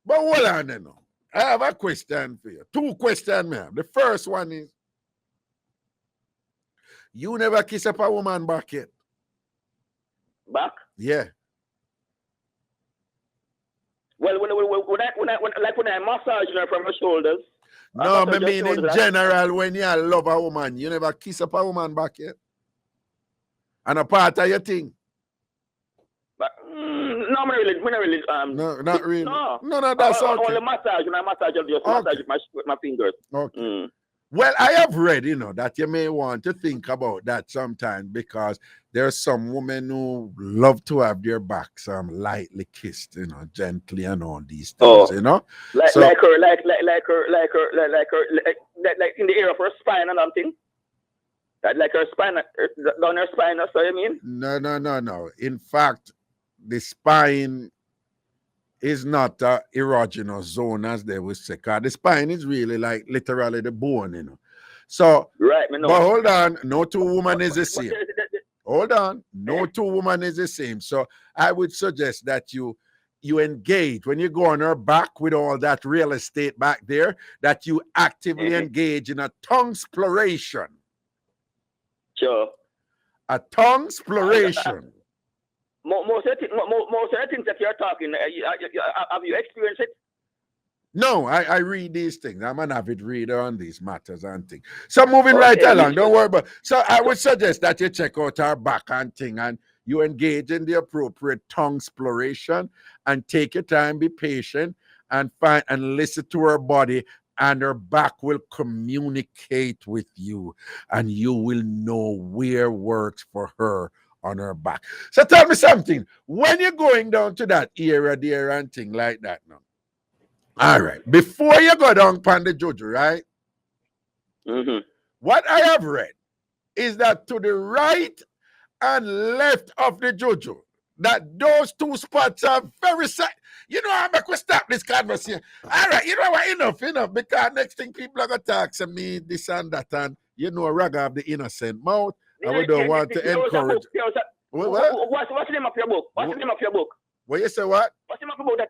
But hold on now. I have a question for you. 2 questions, ma'am. The first one is, you never kiss up a woman back yet? Back? Yeah. Well, when I massage her from her shoulders. No, I mean in general, when you love a woman, you never kiss up a woman back yet? And a part of your thing? But, no, not really. No, not really. No, that's okay. Only massage. When I massage, I just massage with my fingers. Okay. Well, I have read, that you may want to think about that sometime, because there's some women who love to have their backs lightly kissed, gently and all these things, like her in the area of her spine and something. Like her spine, down her spine. That's what you mean? No. In fact, the spine is not an erogenous zone, as they would say. Because the spine is really like literally the bone, So, right, but hold on, no two women is the same. Hold on, no two women is the same. So I would suggest that you engage when you go on her back with all that real estate back there, that you actively engage in a tongue exploration. Sure. A tongue exploration. Most of the things that you're talking, have you experienced it? No, I read these things. I'm an avid reader on these matters and things. So moving right along, don't worry about. So I would suggest that you check out our back and thing, and you engage in the appropriate tongue exploration, and take your time, be patient, and find and listen to her body, and her back will communicate with you, and you will know where works for her on her back. So tell me something. When you're going down to that area there and thing like that now. All right. Before you go down upon the juju, right? What I have read is that to the right and left of the juju, that those 2 spots are very I'm going to stop this conversation. All right, you know what? Enough. Because next thing people are going to talk to me, this and that, and Raga have the innocent mouth. And we don't want to encourage. What's the name of your book? What's the name of your book? What you say? What? What's the name of your book?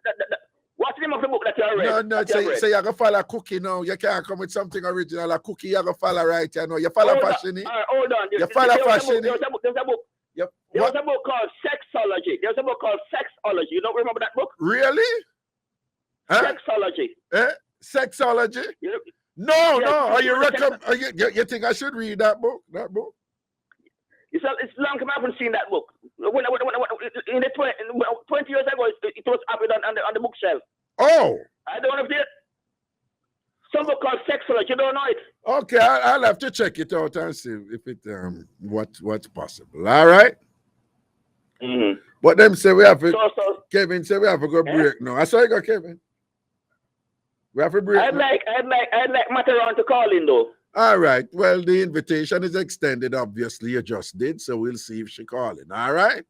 What's the name of the book that you read? No. Say you're going to follow Cookie now. You can't come with something original. A Cookie, you're going to follow right. You follow fashion. Hold on. You follow fashion. There's a book. Yep. There's a book called Sexology. There's a book called Sexology. You don't remember that book? Really? Huh? Sexology. Sexology? No. Are you recommend? You think I should read that book? It's long time I haven't seen that book. When in the 20 years ago, it was up on the bookshelf. Oh. I don't know if some book called Sexology. You don't know it? Okay, I'll have to check it out and see if it what's possible. All right. But them say we have to. Kevin say we have to go break now. I saw you go, Kevin. We have to break. I'd like Mataran to call in though. All right. Well, the invitation is extended. Obviously, you just did, so we'll see if she calling. All right.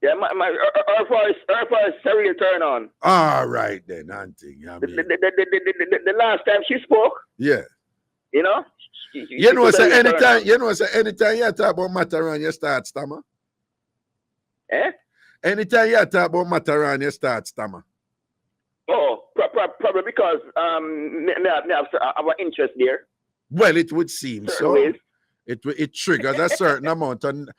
Yeah, her voice a real turn on. All right then, Auntie. The last time she spoke. Yeah. Say anytime you talk about Mataran, you start stammer. Anytime you talk about Mataran, you start stammer. Oh, probably because I have an interest there. Well, it would seem so. Ways. It triggers a certain amount of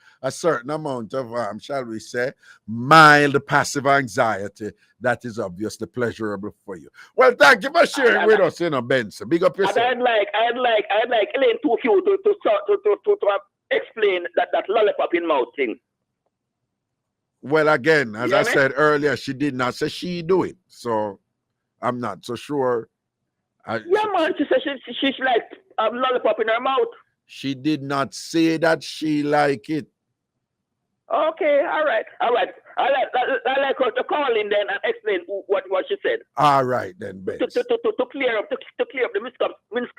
shall we say, mild passive anxiety that is obviously pleasurable for you. Well, thank you for sharing with us, Benson. Big up yourself. I'd like Elaine to explain that lollipop in mouth thing. Well, again, as I said earlier, she did not say she do it. So I'm not so sure. Yeah, man. She said she's like lollipop in her mouth. She did not say that she like it. Okay, all right. I like her to call in then and explain what she said. All right then, Ben. To clear up the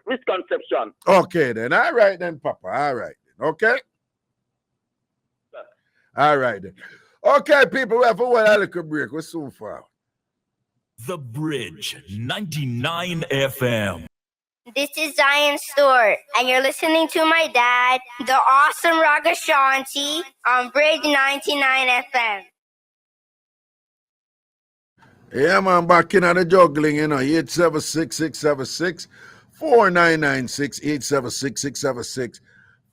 misconception. Okay then. All right then, Papa. All right then. Okay. All right then. Okay, people, we have a while little break. We're soon far. The Bridge 99 FM. This is Zion Stewart, and you're listening to my dad, the awesome Ragashanti, on Bridge 99 FM. Yeah, man, back in the juggling, 876-676-4996,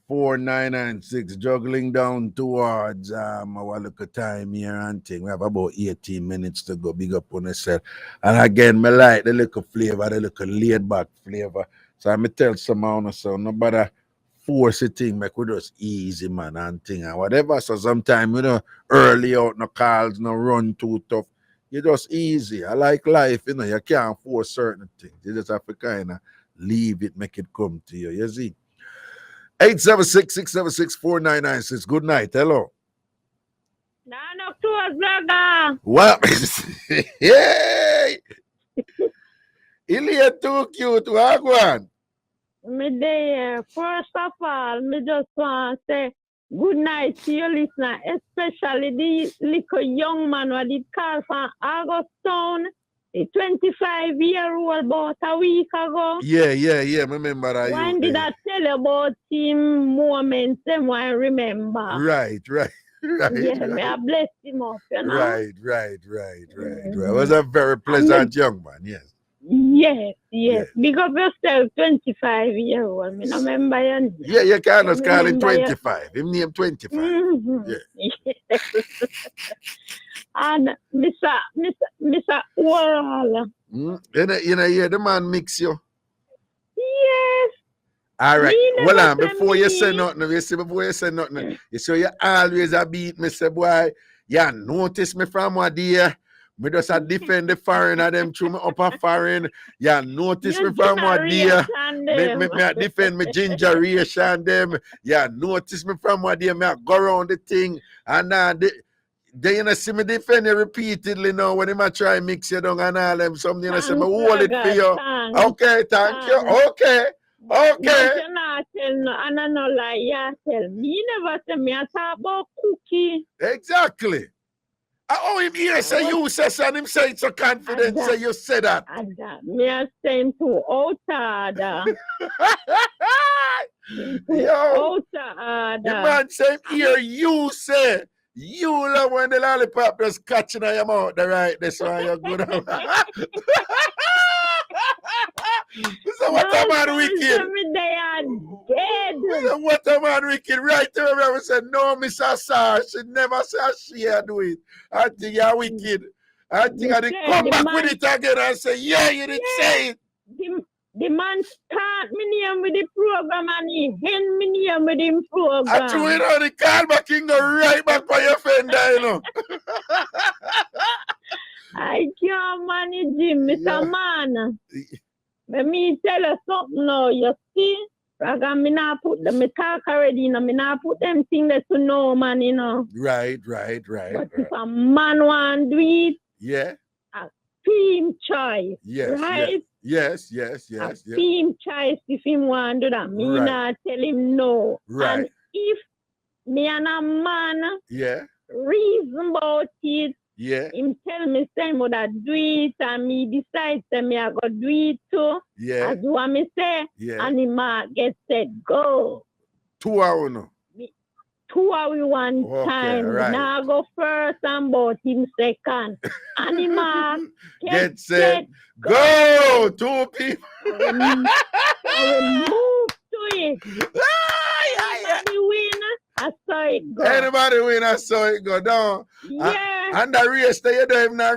876-676-4996, juggling down towards our little time here and thing. We have about 18 minutes to go. Big up on yourself. And again, me like the little flavor, the little laid back flavor. So I tell someone, so nobody force a thing, make we just easy, man, and thing and whatever. So sometimes, early out, no calls, no run too tough. You just easy. I like life, you can't force certain things. You just have to kind of leave it, make it come to you. You see? 876-676-4996. Good night. Hello. Well, hey! Ilya too cute. Wagwan. Me there. First of all, me just want to say good night to your listener, especially the little young man who did call from Augustown, the 25-year-old about a week ago. Yeah. Remember that. When did I tell you about him moments and I remember? Right. Yeah, may I bless him up, Right. It was a very pleasant young man, yes. Yes. Because you're still 25-year-old. I remember your name. Yeah, you can't just call him 25. Him name 25. Mm-hmm. Yeah. And Mr. Oral. The man mix you. Yes. All right. Well, before you say nothing, you see, you always a beat me, say, boy, you notice me from what day. Me just a defend the foreign of them through my upper foreign. You notice me from what day. Me defend me gingeration them. You notice me from what day. Me go around the thing. And then you see me defend you repeatedly now when I try mix you down and all them. Something I say, me hold it for you. Okay, thank you. Okay. But you not tell no, and I know like you tell me. You never tell me I talk about cookie. Exactly. Oh, him here say you say so, and him say it so confident, say you say that. Me I say him too outside. Yo, the man say here you say. You love when the lollipop just catching on your mouth, the right, that's why you're good. So what a man wicked. They are dead. What a man wicked. Right to remember said, no, Miss Assar, she never said she do it. I think you're wicked. I think I did come back with it again and say, yeah, you didn't say it. The man start me name with the program and he end me name with the program. I threw it on the call back and go right back by your fender, I can't manage him, Mr. Man. Let me tell you something now, you see? Raga, me not put them, me talk already, me not put them things that to know, man, Right. But if a man want to do it, yeah. A team choice, yes, right? Yes. Team choice if him want to do that. Me not tell him no. Right. And if me and a man reason about it, him tell me say me that do it and me decide say me I go do it too. As what me say, and him get said go. 2 hours no. 2 hours one time. Right. Now go first and both him second. And him get set, go. 2 people. We move to it. Anybody win, I saw it go. Anybody win, I saw it go down. Yeah. And the race there,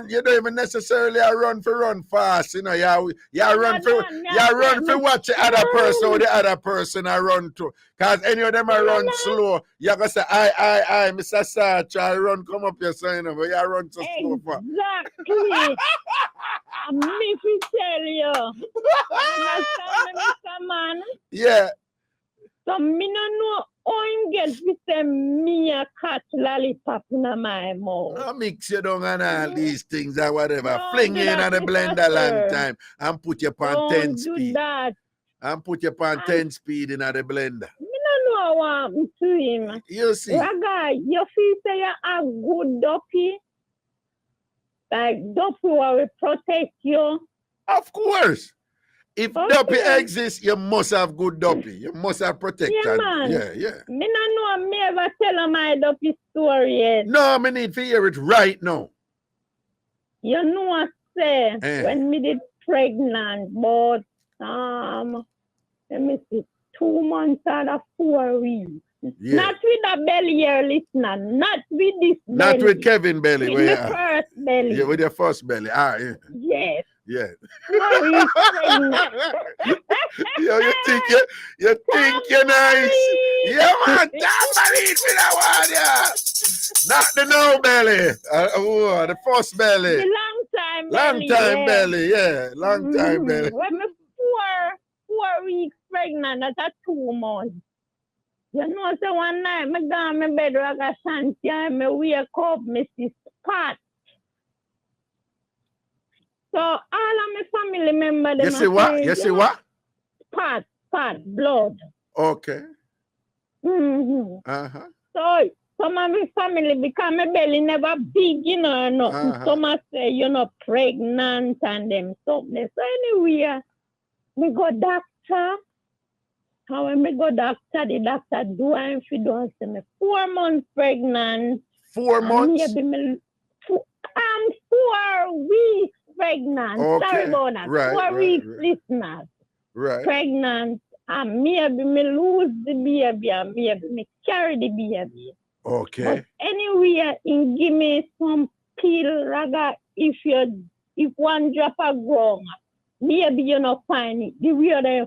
you don't even necessarily run fast, you know. You run for watch the other person or the other person I run to. Cause any of them I run slow. You gotta say, I, Mr. Sarge, I run come up here, so you know, but you run so slow for. Exactly. I'm me to tell you. Understand me, Mr. Man? Yeah. So me no know how him get to say me a catch lollipop in my mouth. No mix you down and all these things or whatever. Don't Fling do you in that, the Mr. blender long Sir. time and put your pan Don't 10 do speed. that. And put your pan 10 speed in the blender. Me no know what happened to him. You see. Raga, you feel say you a good dopey? Like dopey will protect you? Of course. If dopey exists, you must have good dopey. You must have protected. Yeah, man. Yeah. Me no know me ever tell my dopey story yet. No, me need to hear it right now. You know what say when me did pregnant, but let me see, 2 months out of 4 weeks. Yeah. Not with a belly here, listener. Not with this belly. Not with Kevin belly. With the first belly. Yeah, with your first belly. Yes. Yeah. 4 weeks pregnant. Yo, you think you're nice. Yeah, man. Tambourine for that one, yeah. Not the no belly. The first belly. The long time belly. Yeah. Long time belly. When me 4 weeks pregnant, that's 2 months. You know, so one night, I go in my bed, Ragashanti, and I wake up, I see spot. So all of my family members... You see what? You see what? Spot, blood. Okay. So some of my family, because my belly never big, you know, nothing. Some say, you know, pregnant and them something. So anyway, me go doctor. How when me go doctor, the doctor do I if you don't say me 4 months pregnant. 4 months? 4 weeks pregnant. Okay. Sorry about that. Right, 4 weeks, listeners. Right. Pregnant. And maybe me lose the baby and maybe me carry the baby. Okay. But anyway, in give me some pill, Raga, if one drop a ground, maybe you not find it. The way they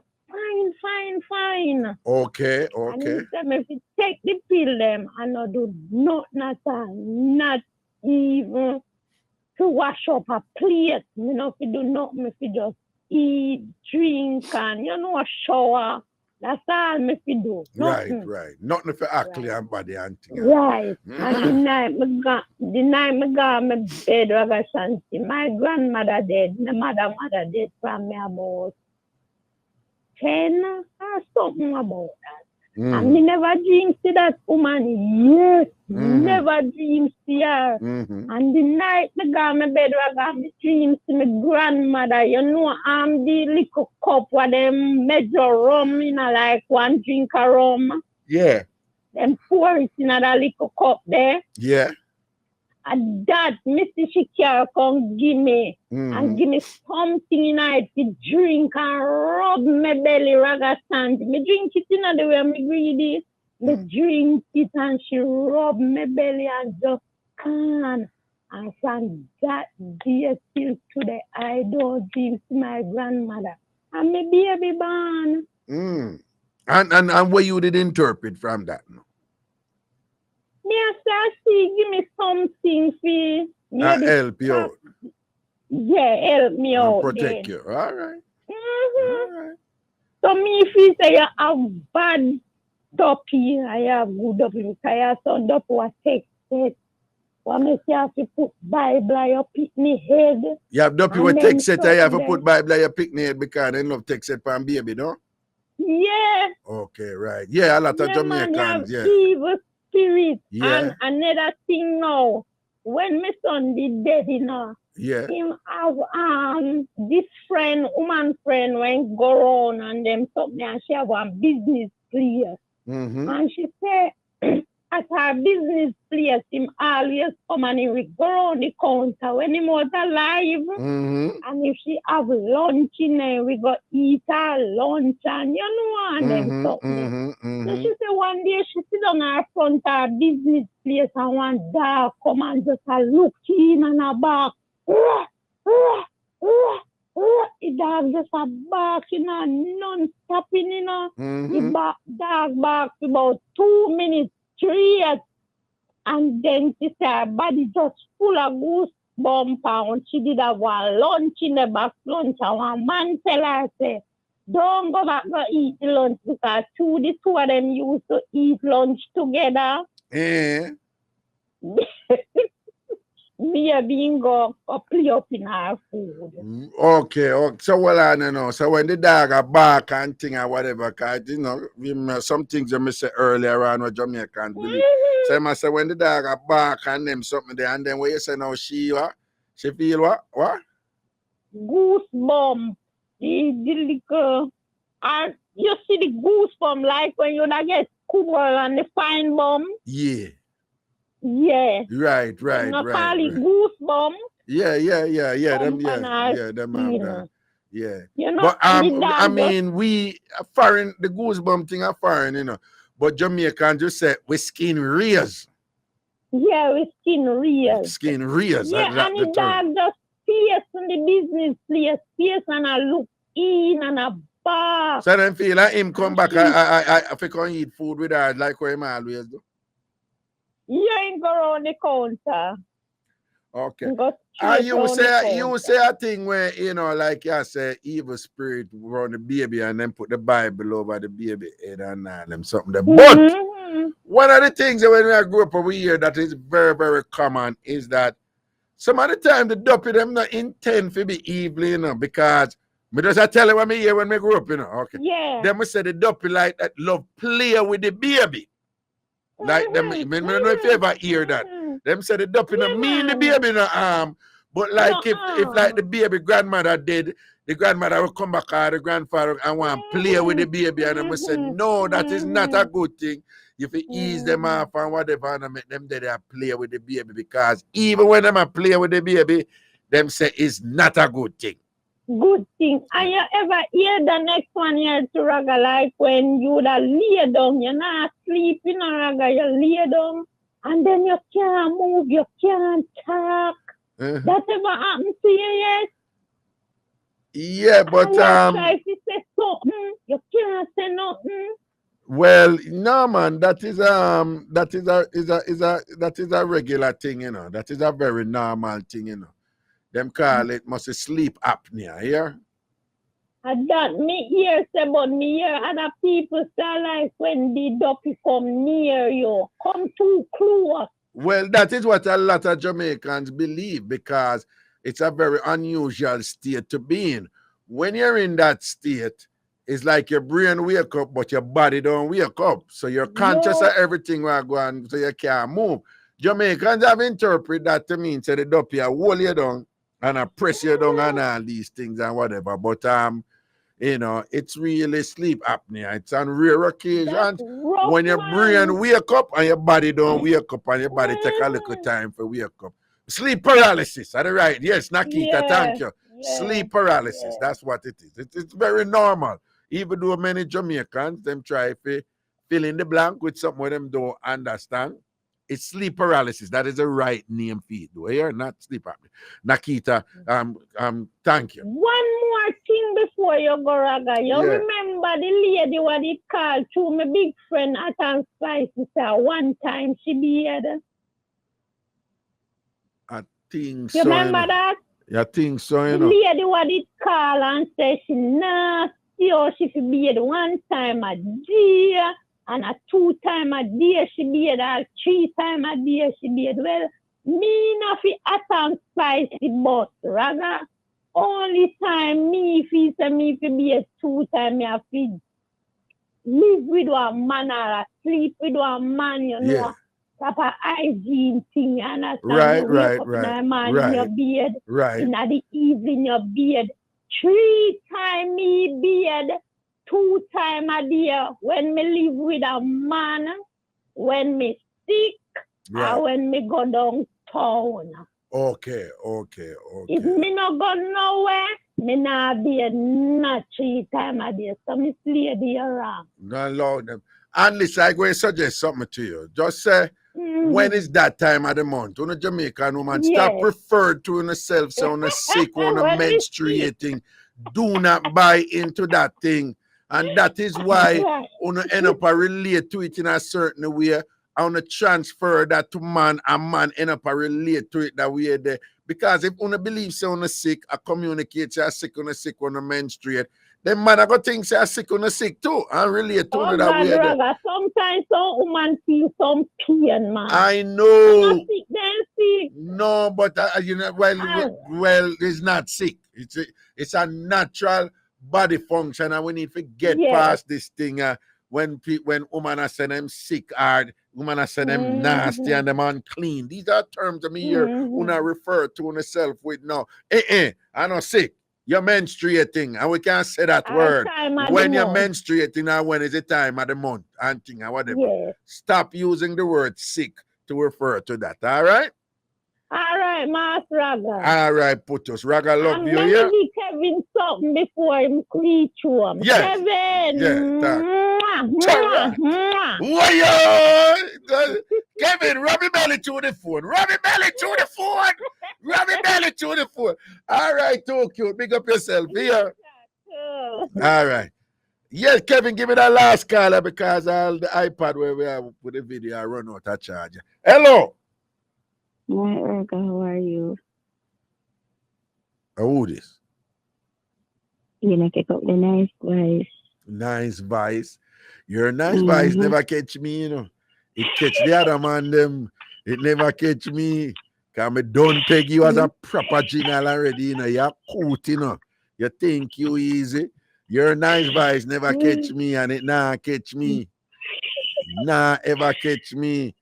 fine. Okay. And instead, if you take the pill them and not do nothing at all, not even to wash up a plate. You know, if you do nothing, if you just eat, drink, and you know, shower. That's all me fi do. Nothing. Right. Nothing for actually and body and thing. Right. And the night me go my bed, Ragashanti, my grandmother dead, my mother dead from me about 10 or something about that. And me never dream see that woman. Yes, never dream see her. And the night me go my bed, me dream see my grandmother. You know, the little cup where them measure rum in like one drink of rum. Yeah. Them pour it in that little cup there. Yeah. And that Mr. Shikara come give me and give me something in it to drink and rub my belly, Ragashanti. Me drink it in the way me greedy. Me drink it and she rub my belly and just can. And from that day till today, I don't dream to my grandmother. And my baby born. And what you did interpret from that? No? Me I see, give me something for help you out. Yeah, help me out. Protect you. All right. All right. So me if you say I have bad dopey, I have good dopey. I have some dopey was texted. What me say I have to put Bible on your picnic head. You have dopey with texted, I have to put Bible on your picnic head because they love texted from baby, no? Yeah. Okay, right. Yeah, a lot of Jamaicans, yeah. Evil spirit. Yeah. And another thing now, when my son did dead, you know, him have this woman friend when go around and them something and she have one business place. And she said at our business place, him always come and he will go on the counter when he was alive. And if she have lunch in there, we go eat her lunch and you know, and then something. So she said one day she sit on her front of her business place and one dog come and just look in and a bark. The dog just barking and non-stopping, you know. The dog barks about 2 minutes straight. And then she said her body just full of goosebumps. And she did have one lunch in the back lunch. And one man tell her, say, don't go back go eat the lunch because the two of them used to eat lunch together. Me being go play up in our food. Okay. So well, I don't know. So when the dog a bark and thing or whatever, cause you know, some things you say earlier on what Jamaican believe. So I must say when the dog a bark and them something there, and then when you say now she feel what? What? Goosebump. The little, you see the goosebump like when you get cool and the fine bum. Yeah. Yeah. Right. Call it goosebump. Yeah. Them have that. Yeah. You know, but I mean, we foreign the goosebump thing are foreign, you know. But Jamaican just say we skin rears. Yeah, we skin rears. Skin rears. Yeah, and the dog just fierce in the business place, fierce and I look in and a bar. So then feel like him come back. I can eat food with her like what him always do. Yeah, him go around the counter. Okay. You say a thing where, you know, like you say, evil spirit run the baby and then put the Bible over the baby head and them something there. But one of the things that when I grew up over here that is very, very common is that some of the time the duppy them not intend to be evil, you know, because me just tell you what me hear when me grew up, you know. Okay. Yeah. Then we say the duppy like that love play with the baby. Like them, I don't know if you ever hear that. Them say the duppy no mean the baby no arm. But like if like the baby grandmother did, the grandmother will come back or the grandfather and want to play with the baby and them will say, no, that is not a good thing. If you ease them off and whatever and make them there they play with the baby because even when them play with the baby, them say it's not a good thing. Good thing. And you ever hear the next one here to Raga like when you da lay down, you're not sleeping or Raga, you lay down and then you can't move, you can't talk. That ever happened to you yet? Yeah, but try to say something, you can't say nothing. Well, no man, that is a regular thing, you know. That is a very normal thing, you know. Them call it must sleep apnea, yeah? And that me hear say but me hear other people say like when the duppy come near you, come too close. Well, that is what a lot of Jamaicans believe because it's a very unusual state to be in. When you're in that state, it's like your brain wake up, but your body don't wake up. So you're conscious of everything while going, so you can't move. Jamaicans have interpreted that to mean say the duppy hold you down and I press you down and all these things and whatever. But you know, it's really sleep apnea. It's on rare occasions when your brain wake up and your body don't wake up and your body take a little time for wake up. Sleep paralysis, are you right? Yes, Nakita, thank you. Sleep paralysis, that's what it is. It's very normal. Even though many Jamaicans, them try to fill in the blank with something where them don't understand. It's sleep paralysis. That is the right name for it, though. You're not sleep apnea. Nakita, thank you. One more thing before you go, Raga. You remember the lady what it called to my big friend at An Blenda one time she did. I think so. You remember that? I think so, you know. The lady what it called and said she nasty or she should be at one time a day. And a 2 times a day she beard, or 3 times a day she beard. Well, me not fi attend spicy but rather only time me fi say me fi beard 2 times me have to live with one man or sleep with one man, you know. Proper hygiene thing, and right. In your beard, in the evening your beard. 3 times me beard. 2 times a day when me live with a man, when me sick Right. when me go downtown. Okay. If me no go nowhere, me not be a not 3 times a day. So me slay the around. Not allow them. And listen, I'm going to suggest something to you. Just say, when is that time of the month? On a Jamaican woman, stop referring to yourself, so on a sick, on a menstruating. Do not buy into that thing. And that is why on end up relate to it in a certain way. I want to transfer that to man, and man end up relate to it that way there. Because if you believe so on a sick, I communicate, say sick, on a menstruate, then man I got things say sick on a sick too. And relate to that way there. Sometimes some woman feel some pain, man. I know. Sick, then sick. No, but you know, well, it's not sick. It's a natural body function, and we need to get past this thing. When women are saying them sick hard, women are saying them nasty and them unclean. These are terms I mean here when I refer to myself with no. I'm not sick. You're menstruating, and we can't say that word. When you're menstruating, and when is the time of the month and thing or whatever. Yeah. Stop using the word sick to refer to that. All right? All right, Master Raga. All right, Putus. Raga, love you, yeah? Let me Kevin something before him reach home. Yes. Kevin! Kevin, rub your belly to the phone. Rub your belly to the phone. Rub your belly to the phone. All right, too cute. Big up yourself here. All right. Yes, Kevin, give me that last caller because all the iPad where we have put the video, I run out of charge. Hello. Hi, Erica, how are you? Who this? You know, pick up the nice voice. Nice voice. Your nice voice never catch me, you know. It catch the other man, them. It never catch me. Because I don't take you as a proper general already, you know. You're cute, you know. You think you easy. Your nice voice never catch me, and it nah catch me. Nah ever catch me.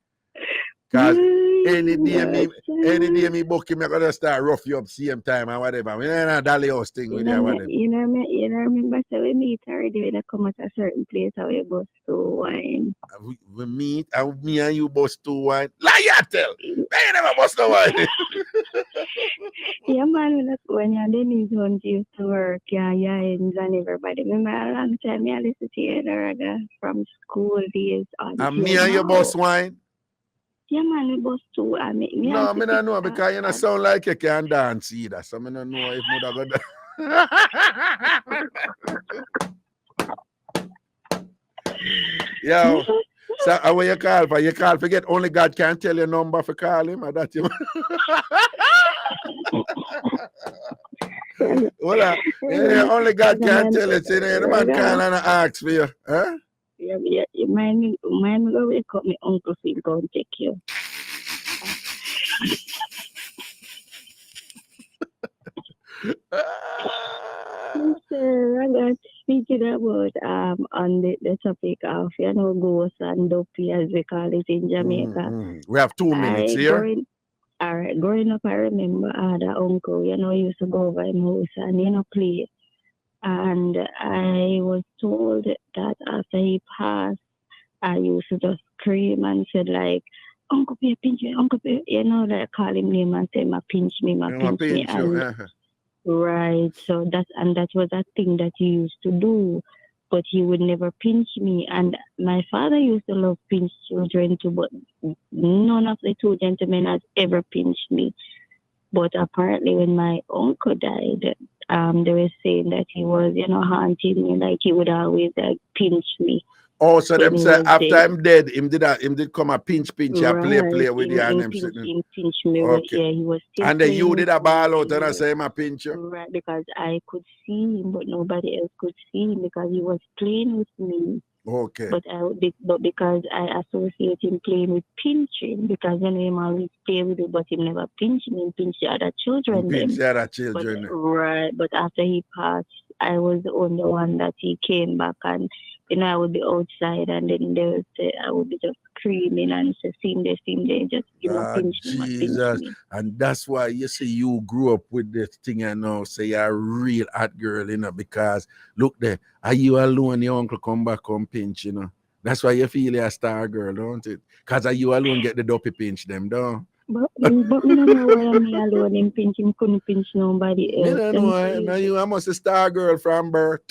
Because any day me book him, I'm gonna start rough you up same time and whatever. We don't dolly house thing with you, whatever. You know, remember so we meet already when I come at a certain place how we bust 2 wine. We meet and me and you bust 2 wine. Lie tell. They never bust no wine. Yeah, man, when you're Dennis Hunt used to work, and everybody. Remember a long time I listened to you Raga from school days on. And me and you bust wine. Yeah, man, we bust 2. I don't know because you don't sound like you can dance either. So I don't know if mother got Yo, so how you call for? You call forget only God can tell your number for call him or that you. Well, only God can tell it. The man call and ask for you. Huh? Yeah, you mind me go wake up my uncle feel go and take you. Sir, I got speaking about on the topic of ghosts and dopey as we call it in Jamaica. We have 2 minutes here. Growing up, I remember I had an uncle, used to go over his house and play. And I was told that after he passed, I used to just scream and said like, Uncle P, pinch me, Uncle P, like call him name and say, ma pinch me. And, right, so that was a thing that he used to do, but he would never pinch me. And my father used to love pinch children too, but none of the 2 gentlemen has ever pinched me. But apparently when my uncle died, they were saying that he was, haunting me, like he would always pinch me. Oh, so them say after I'm dead, him did come a pinch, right, play with you and them sitting. Pinch me, okay. He was still. And then you did a ball out and I say him a pinch you? Right, because I could see him, but nobody else could see him because he was playing with me. Okay. But because I associate him playing with pinching, because him always play with it, but he never pinch me, pinch the other children. But after he passed, I was the only one that he came back and I would be outside and then they would say I would be just screaming and say, same day, just pinch Jesus. Me. And that's why you see you grew up with this thing and now say you're a real hot girl, because look there, are you alone, your uncle come back come pinch, That's why you feel you're a star girl, don't it? Because you alone get the dopey pinch them, don't. But me don't know why me alone in pinching couldn't pinch nobody else. Me don't know. Now you almost a star girl from birth.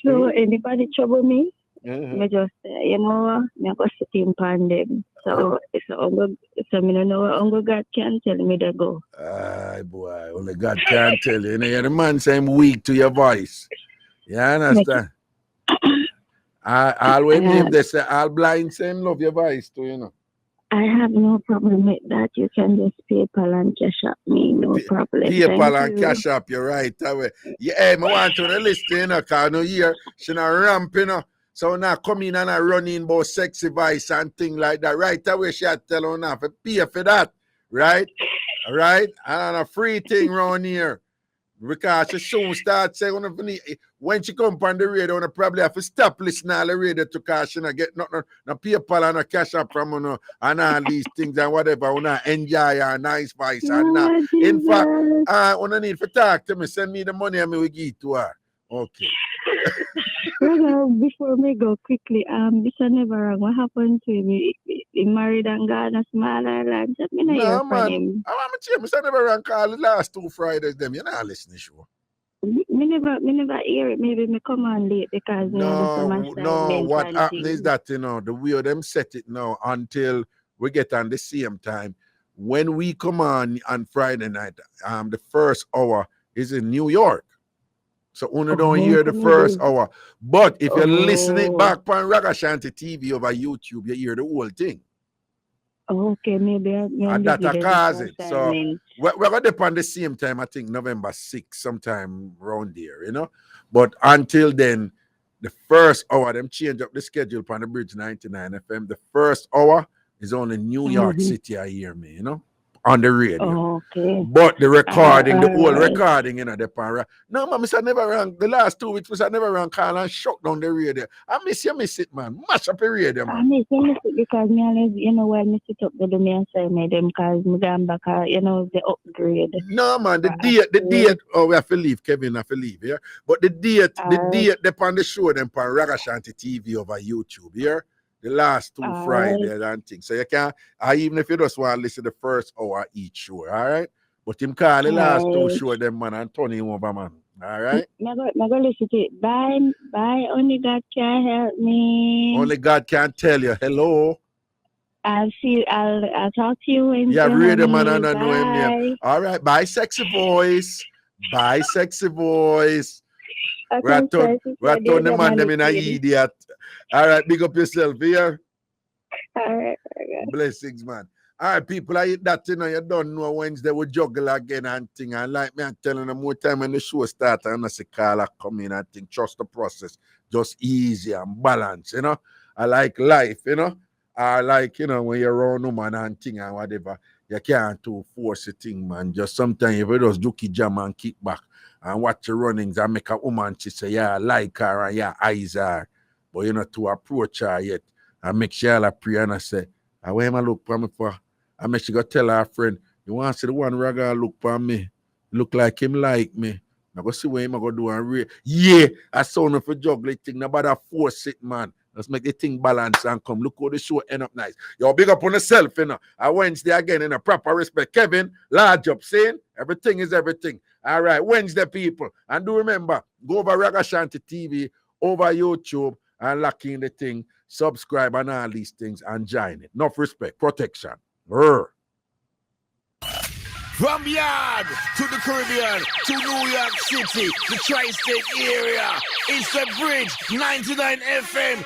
So anybody trouble me? Me just you know, me go sit in pan them. So me don't know what Uncle God can tell me to go. Ay boy, only God can tell you. You know, you're the man saying weak to your voice. You understand? I always believe they say all blind same love your voice too, you know. I have no problem with that. You can just PayPal and cash up me, no problem. PayPal and cash up, you're right. Yeah, I want to listen, you know, because no year she not ramp, you know. So now come in and I run in about sexy voice and thing like that. Right away she had tell her now to pay for that. Right? All right? And a free thing around here. Because she soon start saying when she come on the radio, I probably have to stop listening to the radio because she not get nothing, no PayPal and no cash up from her and all these things and whatever. Wanna enjoy her nice voice and that. In fact, when I need to talk to me, send me the money and me will give it to her. Okay. Well, before me go quickly, this is never wrong. What happened to me? He married and got a small island. No, man. I'm never wrong call the last 2 Fridays. Them, you're not listening, sure. Me never hear it. Maybe me come on late because no. What happened is that the way them set it now until we get on the same time. When we come on Friday night, the first hour is in New York. So only don't hear the first hour. But if you listen it back on Ragashanti TV over YouTube, you hear the whole thing. Okay, maybe. And that cause it. So we're going to depend the same time, I think November 6th, sometime around there, you know. But until then, the first hour, them change up the schedule on the Bridge 99 FM. The first hour is only New York City, I hear me, you know. On the radio. Okay. But the recording, the whole recording, you know, the para. No, man, I never rang. The last 2 weeks, I never rang call and shut down the radio. I miss it, man. Mash up the radio, man. I miss it because me always, you know, when I sit up with them and say me them because me going back, you know, the upgrade. No, man, the date, oh, we have to leave, Kevin, have to leave, yeah. But the date, they on the show, them on Ragashanti TV over YouTube, yeah. The last 2 Fridays and things. So you can, even if you just want to listen to the first hour each show, all right? But him call the last 2 show them, man, and turn him over, man. All right? I'm going to listen to it. Bye. Only God can help me. Only God can tell you. Hello. I'll talk to you when yeah, read the man and I know him name. All right. Bye, sexy voice. Bye, sexy voice. We're at the man them in an idiot. All right, big up yourself here. All right. Blessings, man. All right, people, I hit that, you know, you don't know Wednesday we juggle again and thing. And like me, I'm telling them more time when the show starts, and I say, Carla, come in and think, trust the process. Just easy and balance, you know. I like life, you know. I like, you know, when you're around woman and thing and whatever, you can't too force a thing, man. Just sometimes if you just IrieJam and kick back and watch your runnings and make a woman, she say, yeah, I like her and yeah, eyes are. But you know, to approach her yet. I make sure I pray and I say, where am I look for me for? I make she go tell her friend, you want to see the one Raga look for me? Look like him like me. I go see what him I go do and real. Yeah, I saw him for juggling thing. Nobody force it, man. Let's make the thing balance and come. Look how the show end up nice. Yo, big up on yourself, you know. Wednesday again in a proper respect. Kevin, large up, saying everything is everything. All right, Wednesday, people. And do remember, go over Ragashanti TV, over YouTube, and lock in the thing, subscribe and all these things and join it. Enough respect, protection. From yard to the Caribbean to New York City, the tri-state area, it's the Bridge 99 FM.